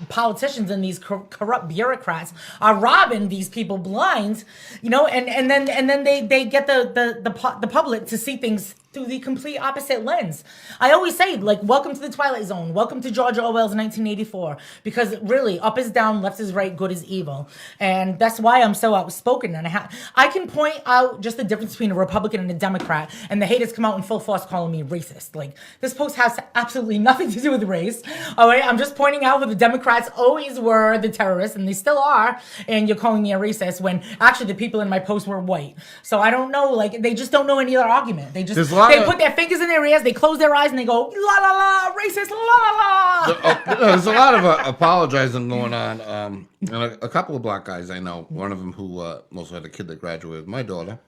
politicians and these corrupt bureaucrats are robbing these people blind, and then they get the public to see things through the complete opposite lens. I always say, like, welcome to the Twilight Zone, welcome to George Orwell's 1984, because really, up is down, left is right, good is evil, and that's why I'm so outspoken. And I can point out just the difference between a Republican and a Democrat, and the haters come out in full force calling me racist. Like, this post has absolutely nothing to do with race. All right, I'm just pointing out who the Democrats always were the terrorists, and they still are, and you're calling me a racist when actually the people in my post were white. So I don't know, like, they just don't know any other argument. They just put their fingers in their ears, they close their eyes, and they go, la la la, racist, la la la. There's a lot of apologizing going on. And a couple of black guys I know, one of them who also had a kid that graduated with my daughter,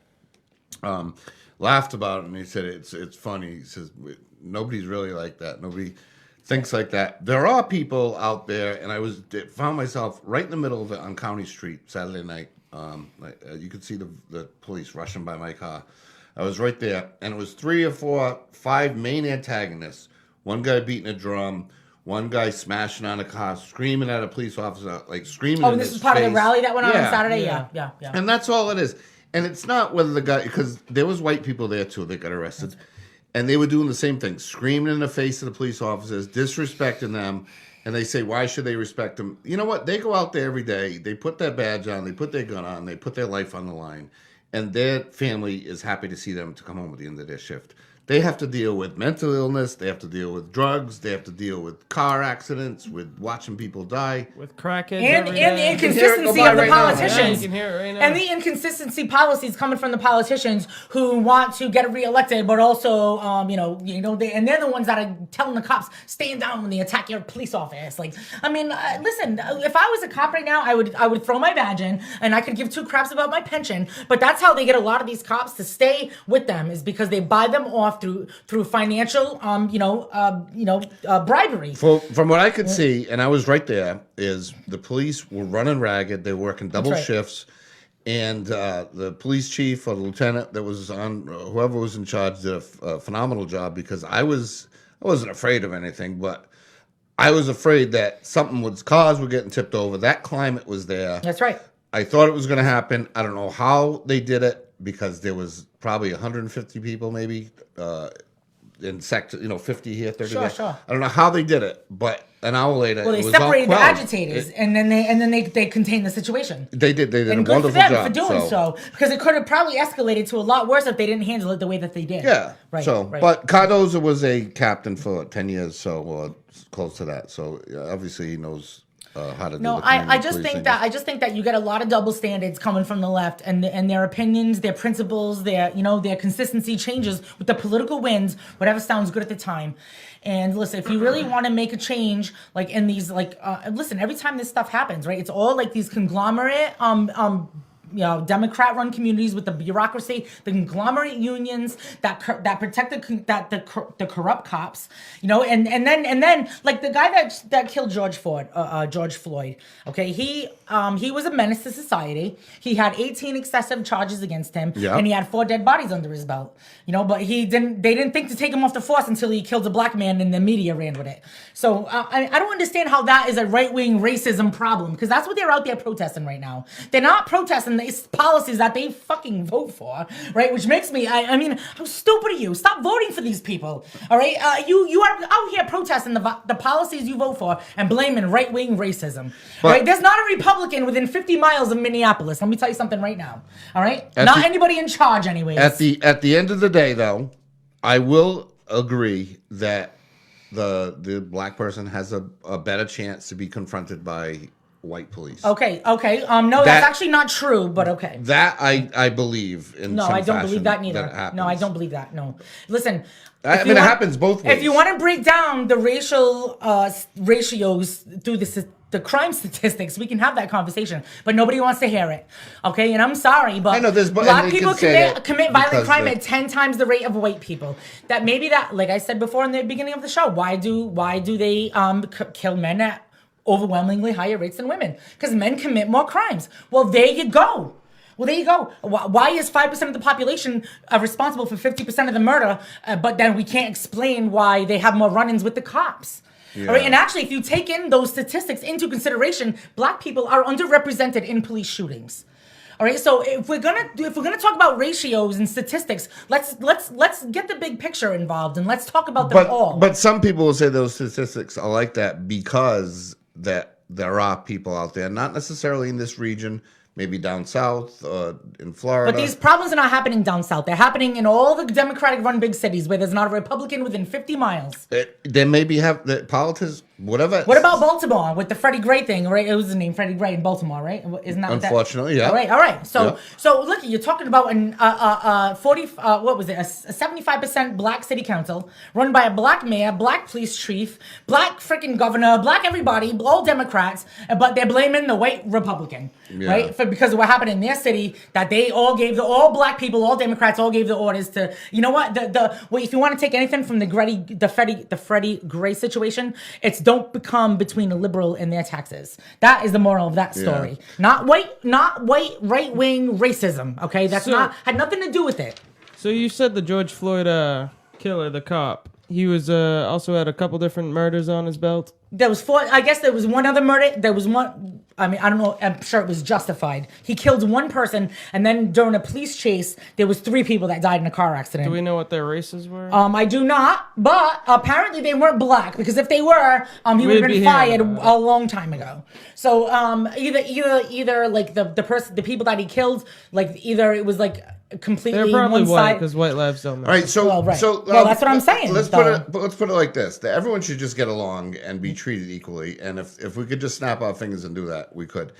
laughed about it, and he said it's funny. He says nobody's really like that. Nobody thinks like that. There are people out there, and I found myself right in the middle of it on County Street Saturday night. You could see the police rushing by my car. I was right there, and it was 3 or 4, 5 main antagonists. One guy beating a drum, one guy smashing on a car, screaming at a police officer, like screaming. Oh, this was part of the rally that went on Saturday? Yeah. And that's all it is. And it's not whether the guy, because there was white people there too that got arrested, and they were doing the same thing, screaming in the face of the police officers, disrespecting them. And they say, why should they respect them? You know what? They go out there every day. They put their badge on. They put their gun on. They put their life on the line. And their family is happy to see them to come home at the end of their shift. They have to deal with mental illness. They have to deal with drugs. They have to deal with car accidents, with watching people die. With crackheads And every the day. inconsistency of the politicians. Yeah, you can hear it right now. And the inconsistency policies coming from the politicians who want to get reelected, but also, and they're the ones that are telling the cops, stand down when they attack your police office. Like, I mean, listen, if I was a cop right now, I would throw my badge in, and I could give 2 craps about my pension. But that's how they get a lot of these cops to stay with them, is because they buy them off through financial, bribery. From what I could see, and I was right there, is the police were running ragged. They were working double shifts. And the police chief or the lieutenant that was on, whoever was in charge, did a phenomenal job, because I was I wasn't afraid of anything, but I was afraid that cars were getting tipped over. That climate was there. That's right. I thought it was going to happen. I don't know how they did it because there was probably 150 people maybe in sector, 50 here, 30 there. Sure. I don't know how they did it, but an hour later, Well, they it was all separated the quelled. agitators, and then they contained the situation. They did And a good wonderful for them job. for doing so, because it could have probably escalated to a lot worse if they didn't handle it the way that they did. Yeah. Right. Right. But Cardoza was a captain for 10 years, or close to that. So obviously he knows how to do No, the I community just think that you get a lot of double standards coming from the left, and their opinions, their principles, their consistency changes with the political winds, whatever sounds good at the time. And listen, if you really want to make a change, like in these, listen, every time this stuff happens, right? It's all like these conglomerate, Democrat-run communities with the bureaucracy, the conglomerate unions that protect the corrupt cops, and then like the guy that killed George Floyd. Okay, he was a menace to society. He had 18 excessive charges against him, and he had 4 dead bodies under his belt. But they didn't think to take him off the force until he killed a black man, and the media ran with it. So I don't understand how that is a right-wing racism problem, because that's what they're out there protesting right now. They're not protesting these policies that they fucking vote for, right? Which makes me, I mean, how stupid are you? Stop voting for these people, all right? You are out here protesting the policies you vote for and blaming right-wing racism, right? There's not a Republican within 50 miles of Minneapolis. Let me tell you something right now, all right? Not anybody in charge anyways. At the end of the day, though, I will agree that the black person has a better chance to be confronted by white police. Okay. No, that's actually not true, but okay. That I believe in. No, some I don't fashion believe that neither. happens. No, I don't believe that. No. Listen. I mean, it happens both ways. If you want to break down the racial ratios through the crime statistics, we can have that conversation, but nobody wants to hear it. Okay, and I'm sorry, but I know black people commit violent crime they- at 10 times the rate of white people. That like I said before in the beginning of the show, why do they kill men at overwhelmingly higher rates than women? Because men commit more crimes. Well, there you go. Why is 5% of the population responsible for 50% of the murder, but then we can't explain why they have more run-ins with the cops? Yeah. All right, and actually, if you take in those statistics into consideration, black people are underrepresented in police shootings. All right, so if we're gonna talk about ratios and statistics, let's get the big picture involved and let's talk about them all. But some people will say those statistics are like that because that there are people out there, not necessarily in this region, maybe down south, in Florida. But these problems are not happening down south. They're happening in all the Democratic-run big cities where there's not a Republican within 50 miles. They maybe have the politics, whatever. What about Baltimore with the Freddie Gray thing? Right, it was the name Freddie Gray in Baltimore, right? Isn't that unfortunately? Yeah. All right. So look, you're talking about a 75% black city council run by a black mayor, black police chief, black freaking governor, black everybody, all Democrats, but they're blaming the white Republican, right? Because of what happened in their city, that they all gave all black people, all Democrats, all gave the orders to, you know what? If you want to take anything from the Freddie Gray situation, it's don't become between a liberal and their taxes. That is the moral of that story. Not white right wing racism. Okay, had nothing to do with it. So you said the George Floyd killer, the cop, he was also had a couple different murders on his belt. There was 4. I guess there was one other murder. There was one. I mean, I don't know. I'm sure it was justified. He killed one person, and then during a police chase, there was 3 people that died in a car accident. Do we know what their races were? I do not, but apparently they weren't black, because if they were, he would have been fired a long time ago. So either like the people that he killed, like either it was like completely They're probably one white side. because white lives don't matter. All right, so that's what I'm saying. Let's put it like this: that everyone should just get along and be treated equally. And if we could just snap our fingers and do that, we could.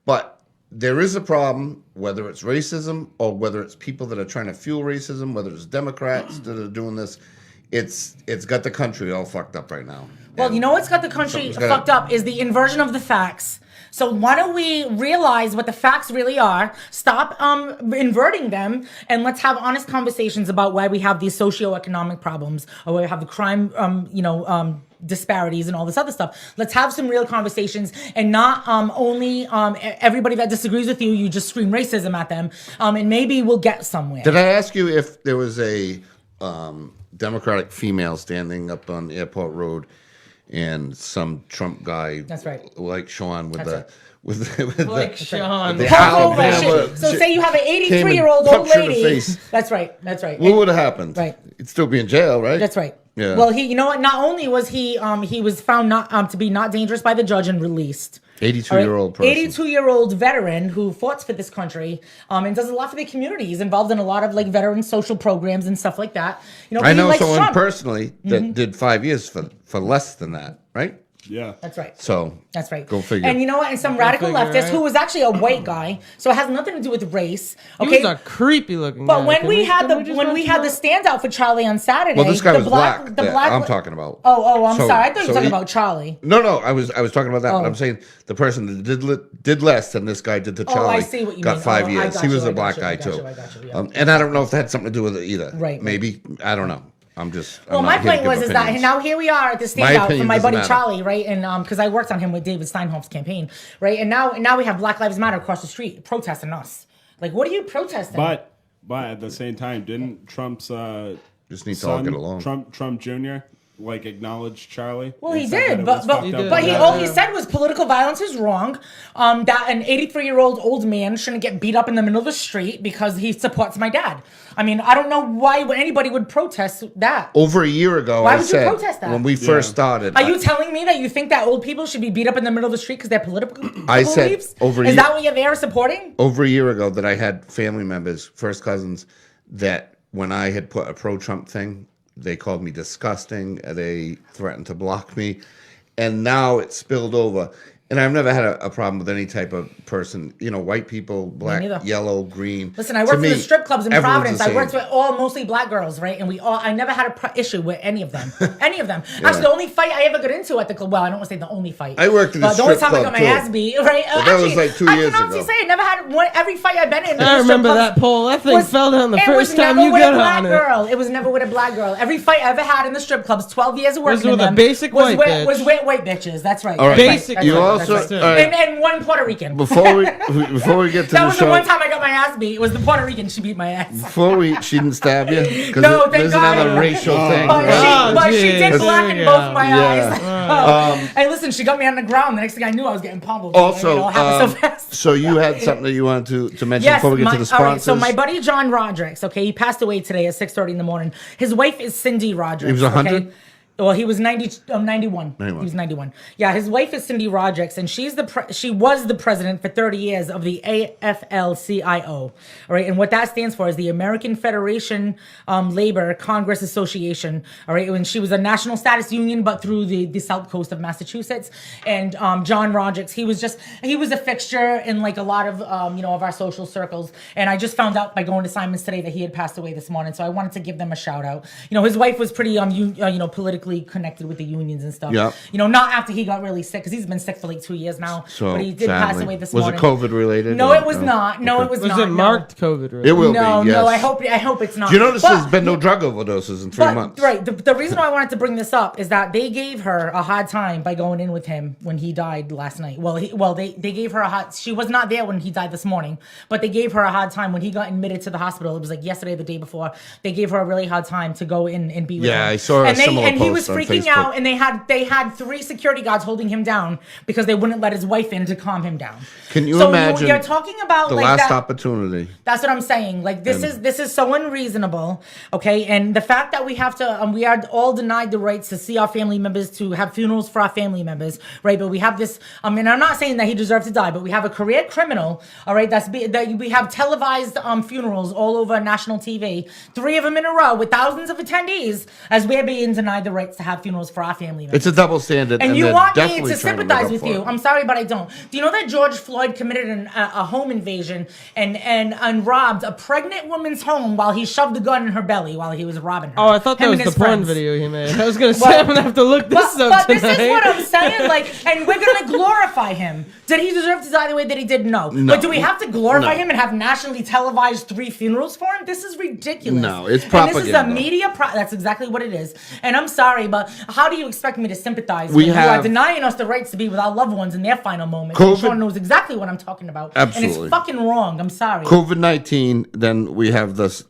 But there is a problem, whether it's racism or whether it's people that are trying to fuel racism, whether it's Democrats that are doing this. It's got the country all fucked up right now. Well, you know what's got the country fucked up is the inversion of the facts. So why don't we realize what the facts really are, stop inverting them, and let's have honest conversations about why we have these socioeconomic problems, or why we have the crime, disparities and all this other stuff. Let's have some real conversations, and not only everybody that disagrees with you just scream racism at them, and maybe we'll get somewhere. Did I ask you if there was a Democratic female standing up on Airport Road, and some Trump guy. That's right. Like Sean with That's with Like the, Sean. the Pull over, Alabama. shit. So say you have an came and 83-year-old old punched you in the lady. face. That's right. That's right. What would have happened? Right. He'd still be in jail, right? That's right. Yeah. Well, you know what? Not only was he was found not to be not dangerous by the judge and released. 82-year-old person. 82-year-old veteran who fought for this country, and does a lot for the community. He's involved in a lot of like veteran social programs and stuff like that. You know, I he know likes someone Trump. personally that did 5 years for less than that, right? Yeah. That's right. So That's right. Go figure. And you know what? And some radical figure, leftist right? who was actually a white guy, so it has nothing to do with race. He Okay. was a creepy looking But guy. when Can we had can just when we mention had the that? standout for Charlie on Saturday, Well, this guy the was black. the that black I'm talking about. I'm So- sorry. I thought you so were talking he- about Charlie. No, I was talking about that, but Oh. I'm saying the person that did less than this guy did to Oh, Charlie I see what you got mean. 5 Oh, I years. got He you, was I a got black you, guy I got too. you, I got you, yeah. And I don't know if that had something to do with it either. Right. Maybe I don't know. I'm just. Well, I'm my not here to point give was is that opinions. now here we are at the My standout for opinion my doesn't buddy matter. Charlie, right? And because I worked on him with David Steinhoff's campaign, right? And now we have Black Lives Matter across the street protesting us. Like, what are you protesting? But at the same time, didn't Trump's Just need to all son, get along. Trump Jr. like acknowledge Charlie? Well, and he said that did, it but was but, fucked He up did. but and he that- all he said was political violence is wrong. That an 83-year-old old man shouldn't get beat up in the middle of the street because he supports my dad. I mean, I don't know why anybody would protest that. Over a year ago, Why I would you said protest that? when we first started. Are you telling me that you think that old people should be beat up in the middle of the street because they're political I said beliefs? over Is you- that what you're there supporting? over a year ago that I had family members, first cousins, that when I had put a pro-Trump thing, they called me disgusting. They threatened to block me. And now it's spilled over. And I've never had a problem with any type of person, white people, black, neither. yellow, green. Listen, I To worked for me, the strip clubs in everyone's Providence. the I worked same. with all mostly black girls, right? And I never had a issue with any of them. Any of them. Actually, the only fight I ever got into at the club, well, I don't want to say the only fight. I worked in a but the only strip time I club, got my too. ass beat, right? But that was like 2 I years can honestly ago. say I never had every fight I've been in. I remember that pole. That thing fell down the first time you got on it. Girl. It was never with a black girl. Every fight I ever had in the strip clubs, 12 years of Was working in with a them, basic white bitch. was with white bitches. That's right. All right. That's right. Basic That's You right. also, That's right. all right, And one Puerto Rican. before we get to That the was show, the one time I got my ass beat. It was the Puerto Rican. She beat my ass. she didn't stab you? Because No, thank there's God. another racial thing. But, Oh, she geez. did blacken There you both go. my Yeah. eyes. Hey, listen, she got me on the ground. The next thing I knew, I was getting pummeled. Also, it happened so fast. so you had something that you wanted to mention Yes, before we get to the all right, sponsors? so my buddy John Rodrigues, okay, he passed away today at 6:30 in the morning. His wife is Cindy Rodrigues. He was 100? Okay? Well, he was 91. 91. He was 91. Yeah, his wife is Cindy Rodrigues, and she was the president for 30 years of the AFL-CIO. All right, and what that stands for is the American Federation Labor Congress Association. All right, and she was a national status union, but through the south coast of Massachusetts. And John Rodrigues, he was a fixture in like a lot of of our social circles. And I just found out by going to Simon's today that he had passed away this morning. So I wanted to give them a shout out. His wife was pretty politically connected with the unions and stuff. Yeah. Not after he got really sick, because he's been sick for like 2 years now. So, but he did pass sadly. away this Was morning. it COVID related? No, or- it was not. No, Okay. it was Was not. it marked COVID? Really? It will No, be, yes. no. I hope it's not. Do you notice But- there's been no drug overdoses in 3 months? Right. The reason why I wanted to bring this up is that they gave her a hard time by going in with him when he died last night. They gave her a hard. She was not there when he died this morning, but they gave her a hard time when he got admitted to the hospital. It was like yesterday, or the day before. They gave her a really hard time to go in and be with him. Yeah, I saw a similar and he was post on freaking Facebook. out, and they had 3 security guards holding him down because they wouldn't let his wife in to calm him down. Can you So imagine You're talking about the like last that. opportunity? That's what I'm saying. Like this is so unreasonable, okay? And the fact that we have to, we are all denied the rights to see our family members, to have funerals for our family members, right? But we have this. And I'm not saying that he deserves to die, but we have a career criminal, all right? That we have televised funerals all over national TV, 3 of them in a row with thousands of attendees, as we're being denied the rights to have funerals for our family members. It's a double standard. And you they're want me definitely to trying make sympathize up with for you. it. I'm sorry, but I don't. Do you know that George Floyd committed a home invasion and robbed a pregnant woman's home while he shoved the gun in her belly while he was robbing her? Oh, I thought that Him was and the his porn friends. video he made. I was gonna say Well, I'm gonna have to look this up But tonight. this is what I'm saying. Like, and we're gonna glorify him. Did he deserve to die the way that he did? No. No. But do we have to glorify No. him and have nationally televised 3 funerals for him? This is ridiculous. No, it's And this is a propaganda. media. That's exactly what it is. And I'm sorry, but how do you expect me to sympathize We when you are have- denying us the rights to be with our loved ones in their final moments? COVID- And Sean knows exactly what I'm talking about. And Absolutely. it's fucking wrong. I'm sorry. COVID-19. Then we have this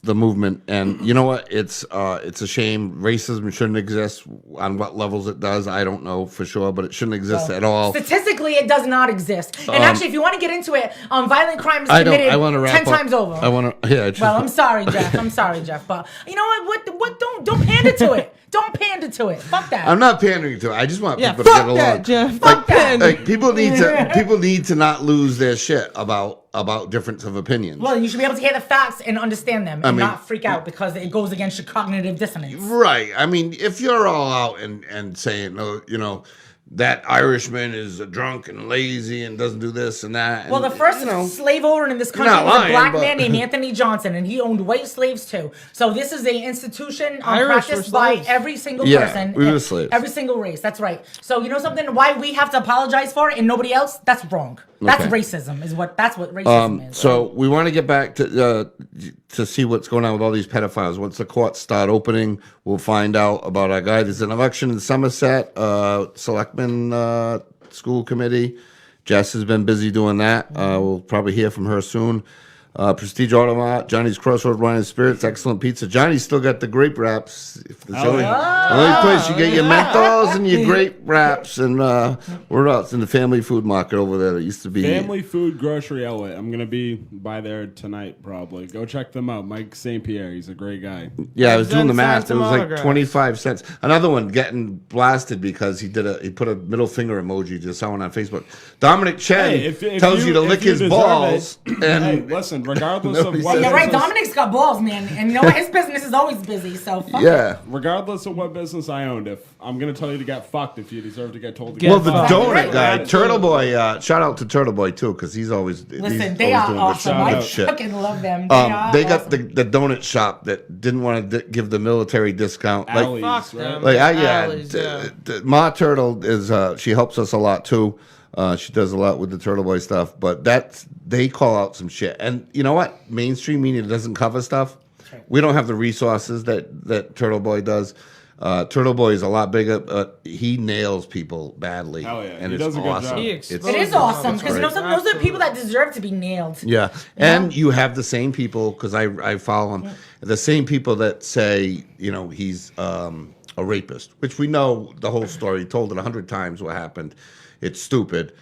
the movement, and you know what? It's a shame. Racism shouldn't exist. On what levels it does, I don't know for sure, but it shouldn't exist at all. Statistically, it does not exist. And actually, if you want to get into it, violent crime is committed I want to wrap 10 up. times over. I want to. Yeah. Well, I'm sorry, Jeff. I'm sorry, Jeff. But you know what? What? Don't pander to it. Don't pander to it. Fuck that. I'm not pandering to it. I just want people to fuck get along. that, Jeff. Like, Fuck that. like people need to not lose their shit about difference of opinions. Well, you should be able to hear the facts and understand them, and I mean, not freak out because it goes against your cognitive dissonance. Right. I mean, if you're all out and saying, oh, you know, that Irishman is a drunk and lazy and doesn't do this and that. Well, and, the first you know, slave owner in this country not was lying, a black but- man named Anthony Johnson, and he owned white slaves too. So this is a institution Irish practiced were by slaves. every single Yeah, person. we were slaves. Every single race. That's right. So you know something? Why we have to apologize for it and nobody else? That's wrong. That's Okay. racism. That's what racism is. So we want to get back to see what's going on with all these pedophiles. Once the courts start opening, we'll find out about our guy. There's an election in Somerset, selectman school committee. Jess has been busy doing that. We'll probably hear from her soon. Prestige Automart, Johnny's Crossroad Wine and Spirits, excellent pizza. Johnny's still got the grape wraps. If there's only place you get your menthols and your grape wraps, and where else? In the family food market over there. That used to be Family Food Grocery Outlet. I'm gonna be by there tonight probably. Go check them out. Mike St. Pierre. He's a great guy. Yeah, I was doing the Zen math. It signed was some like autographs. 25 cents. Another one getting blasted because he put a middle finger emoji to someone on Facebook. Dominic Chen Hey, if tells you to if lick his deserve balls. it- And hey, listen, regardless of Nobody what said You're right. business- Dominic's got balls, man, and you know what? His business is always busy. So fuck it. yeah. regardless of what business I owned, if I'm gonna tell you to get fucked if you deserve to get told to get Well, the fucked. donut guy, Attitude. Turtle Boy, shout out to Turtle Boy too, because he's always Listen, they are awesome. Shout I out. fucking love them. They got the donut shop that didn't want to give the military discount. Like, Alleys, Fuck right? them. Like Alleys, Ma Turtle is she helps us a lot too. She does a lot with the Turtle Boy stuff, but they call out some shit. And you know what? Mainstream media doesn't cover stuff. We don't have the resources that Turtle Boy does. Turtle Boy is a lot bigger, but he nails people badly. Hell yeah. And He it's does a good awesome. job. He It's- It is awesome because you know great. something. Those are the people that deserve to be nailed. Yeah, and you have the same people because I follow him. The same people that say he's a rapist, which we know the whole story. He told it 100 times what happened. It's stupid.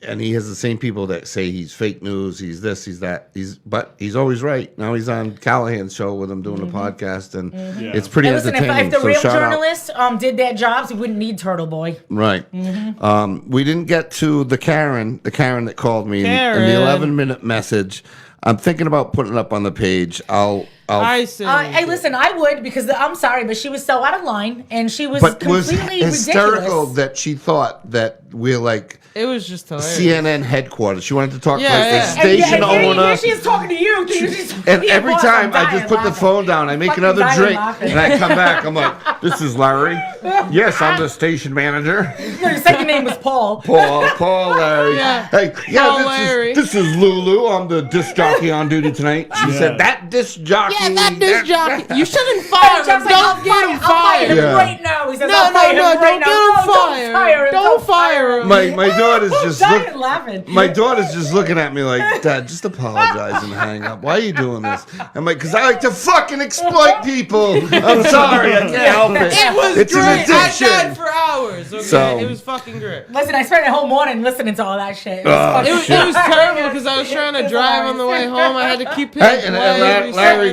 And he has the same people that say he's fake news, he's this, he's that. But he's always right. Now he's on Callahan's show with him doing a podcast, and it's pretty And listen, entertaining. if the so real shout out. journalists did their jobs, we wouldn't need Turtle Boy. Right. We didn't get to the Karen that called me in the Karen. 11-minute message. I'm thinking about putting it up on the page. I say. Hey, listen, I would because I'm sorry, but she was so out of line and she was but was completely hysterical ridiculous. that she thought that we're like It was just hilarious. CNN headquarters. She wanted to talk Yeah, like yeah. the station and owner. here she is talking to you. She's And yeah, every boss, time I'm I just dying put the laughing. phone down, I make Fucking another dying drink, laughing. and I come back. I'm like, "This is Larry. Yes, I'm the station manager. No, your second name was Paul. Paul, Larry. Yeah. Hey, Paul Larry. this is Lulu. I'm the disc jockey on duty tonight." She Yeah. said, "That disc jockey. Yeah, that disc jockey. You shouldn't Hey, fire him. Jeff's like, Don't get him I'll fire him fired. Yeah. right now. He says, No, I'll fire no, him don't right get now. him No, fired. Don't fire him. Don't fire him. My daughter's just dying laughing. My daughter's just looking at me like, "Dad, just apologize and hang up. Why are you doing this?" I'm like, "Because I like to fucking exploit people. I'm sorry, I can't help it. It was It's great. an I addiction." died for hours. Okay? So- It was fucking great. Listen, I spent the whole morning listening to all that shit. It was It fucking was terrible because I was trying to drive on the way home. I had to keep hitting Hey, and play.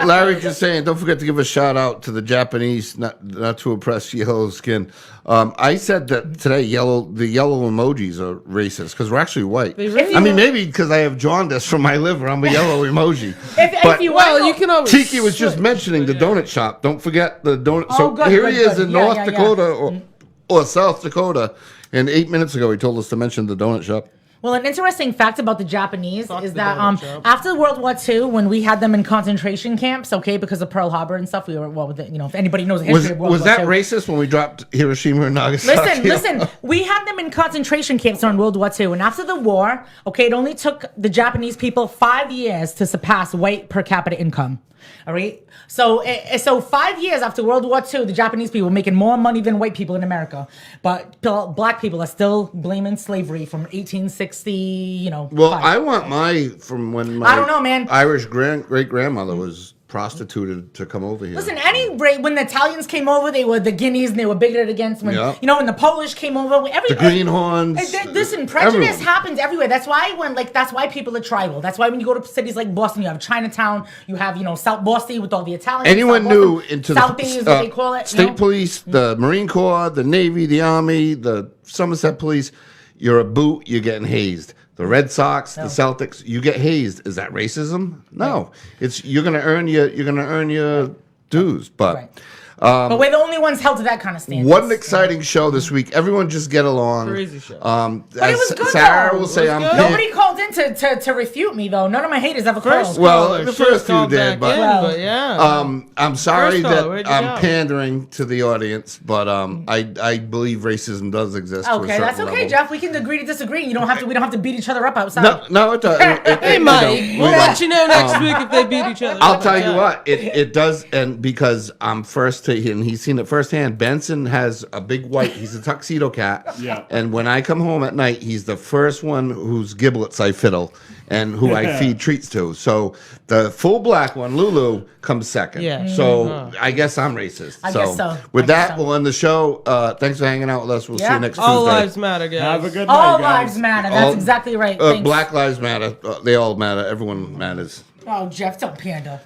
Larry just saying, don't forget to give a shout out to the Japanese, not to oppress yellow skin. I said that today the yellow emojis are racist because we're actually white. They really I mean, are. maybe because I have jaundice from my liver, I'm a yellow emoji. If you Well, want you can always. Tiki was just switch, mentioning the but yeah. donut shop. Don't forget the donut. Oh, So good, here good, he is good. in Yeah, North yeah, yeah. Dakota or South Dakota. And 8 minutes ago, he told us to mention the donut shop. Well, an interesting fact about the Japanese Fuck is the that donut shop. after World War II, when we had them in concentration camps, okay, because of Pearl Harbor and stuff, we were if anybody knows the history of World Was War that II. racist when we dropped Hiroshima and Nagasaki? Listen, we had them in concentration camps during World War II, and after the war, okay, it only took the Japanese people 5 years to surpass white per capita income. All right. So 5 years after World War II, the Japanese people were making more money than white people in America, but black people are still blaming slavery from 1860. You know. Well, five. I want from when my I don't know, man. Irish great grandmother was prostituted to come over here. Listen, when the Italians came over, they were the guineas and they were bigoted against. When when the Polish came over, the greenhorns. Listen, prejudice everyone. happens everywhere. That's why people are tribal. That's why when you go to cities like Boston, you have Chinatown, you have South Boston with all the Italians. Anyone South new Boston, into South the is what they call it. state police, the Marine Corps, the Navy, the Army, the Somerset Police, you're a boot, you're getting hazed. The Red Sox, the Celtics, you get hazed. Is that racism? No, it's you're gonna earn your dues. But but we're the only ones held to that kind of standard. what an exciting show this week! Everyone just get along. Crazy show. But it was good, Sarah though. will say I'm good. Nobody called in to refute me though. None of my haters ever called. Well, the first few did, but yeah. I'm sorry First caller, that where'd you I'm go? pandering to the audience, but I believe racism does exist. to a Okay, that's certain okay, level. Jeff. We can agree to disagree. We don't have to beat each other up outside. No, it does. Hey, Mike, we'll let you know next week if they beat each other. I'll tell you what, it does, and because I'm first to, and he's seen it firsthand. Benson has a big white. He's a tuxedo cat. Yeah. And when I come home at night, he's the first one whose giblets I fiddle and who I feed treats to. So the full black one, Lulu, comes second. Yeah. So I guess I'm racist. I guess so. With I guess that, so. we'll end the show. Thanks for hanging out with us. We'll see you next All Tuesday. lives matter, guys. Have a good night, All guys. lives matter. That's exactly right. Thanks. Black lives matter. They all matter. Everyone matters. Oh, Jeff, don't pander.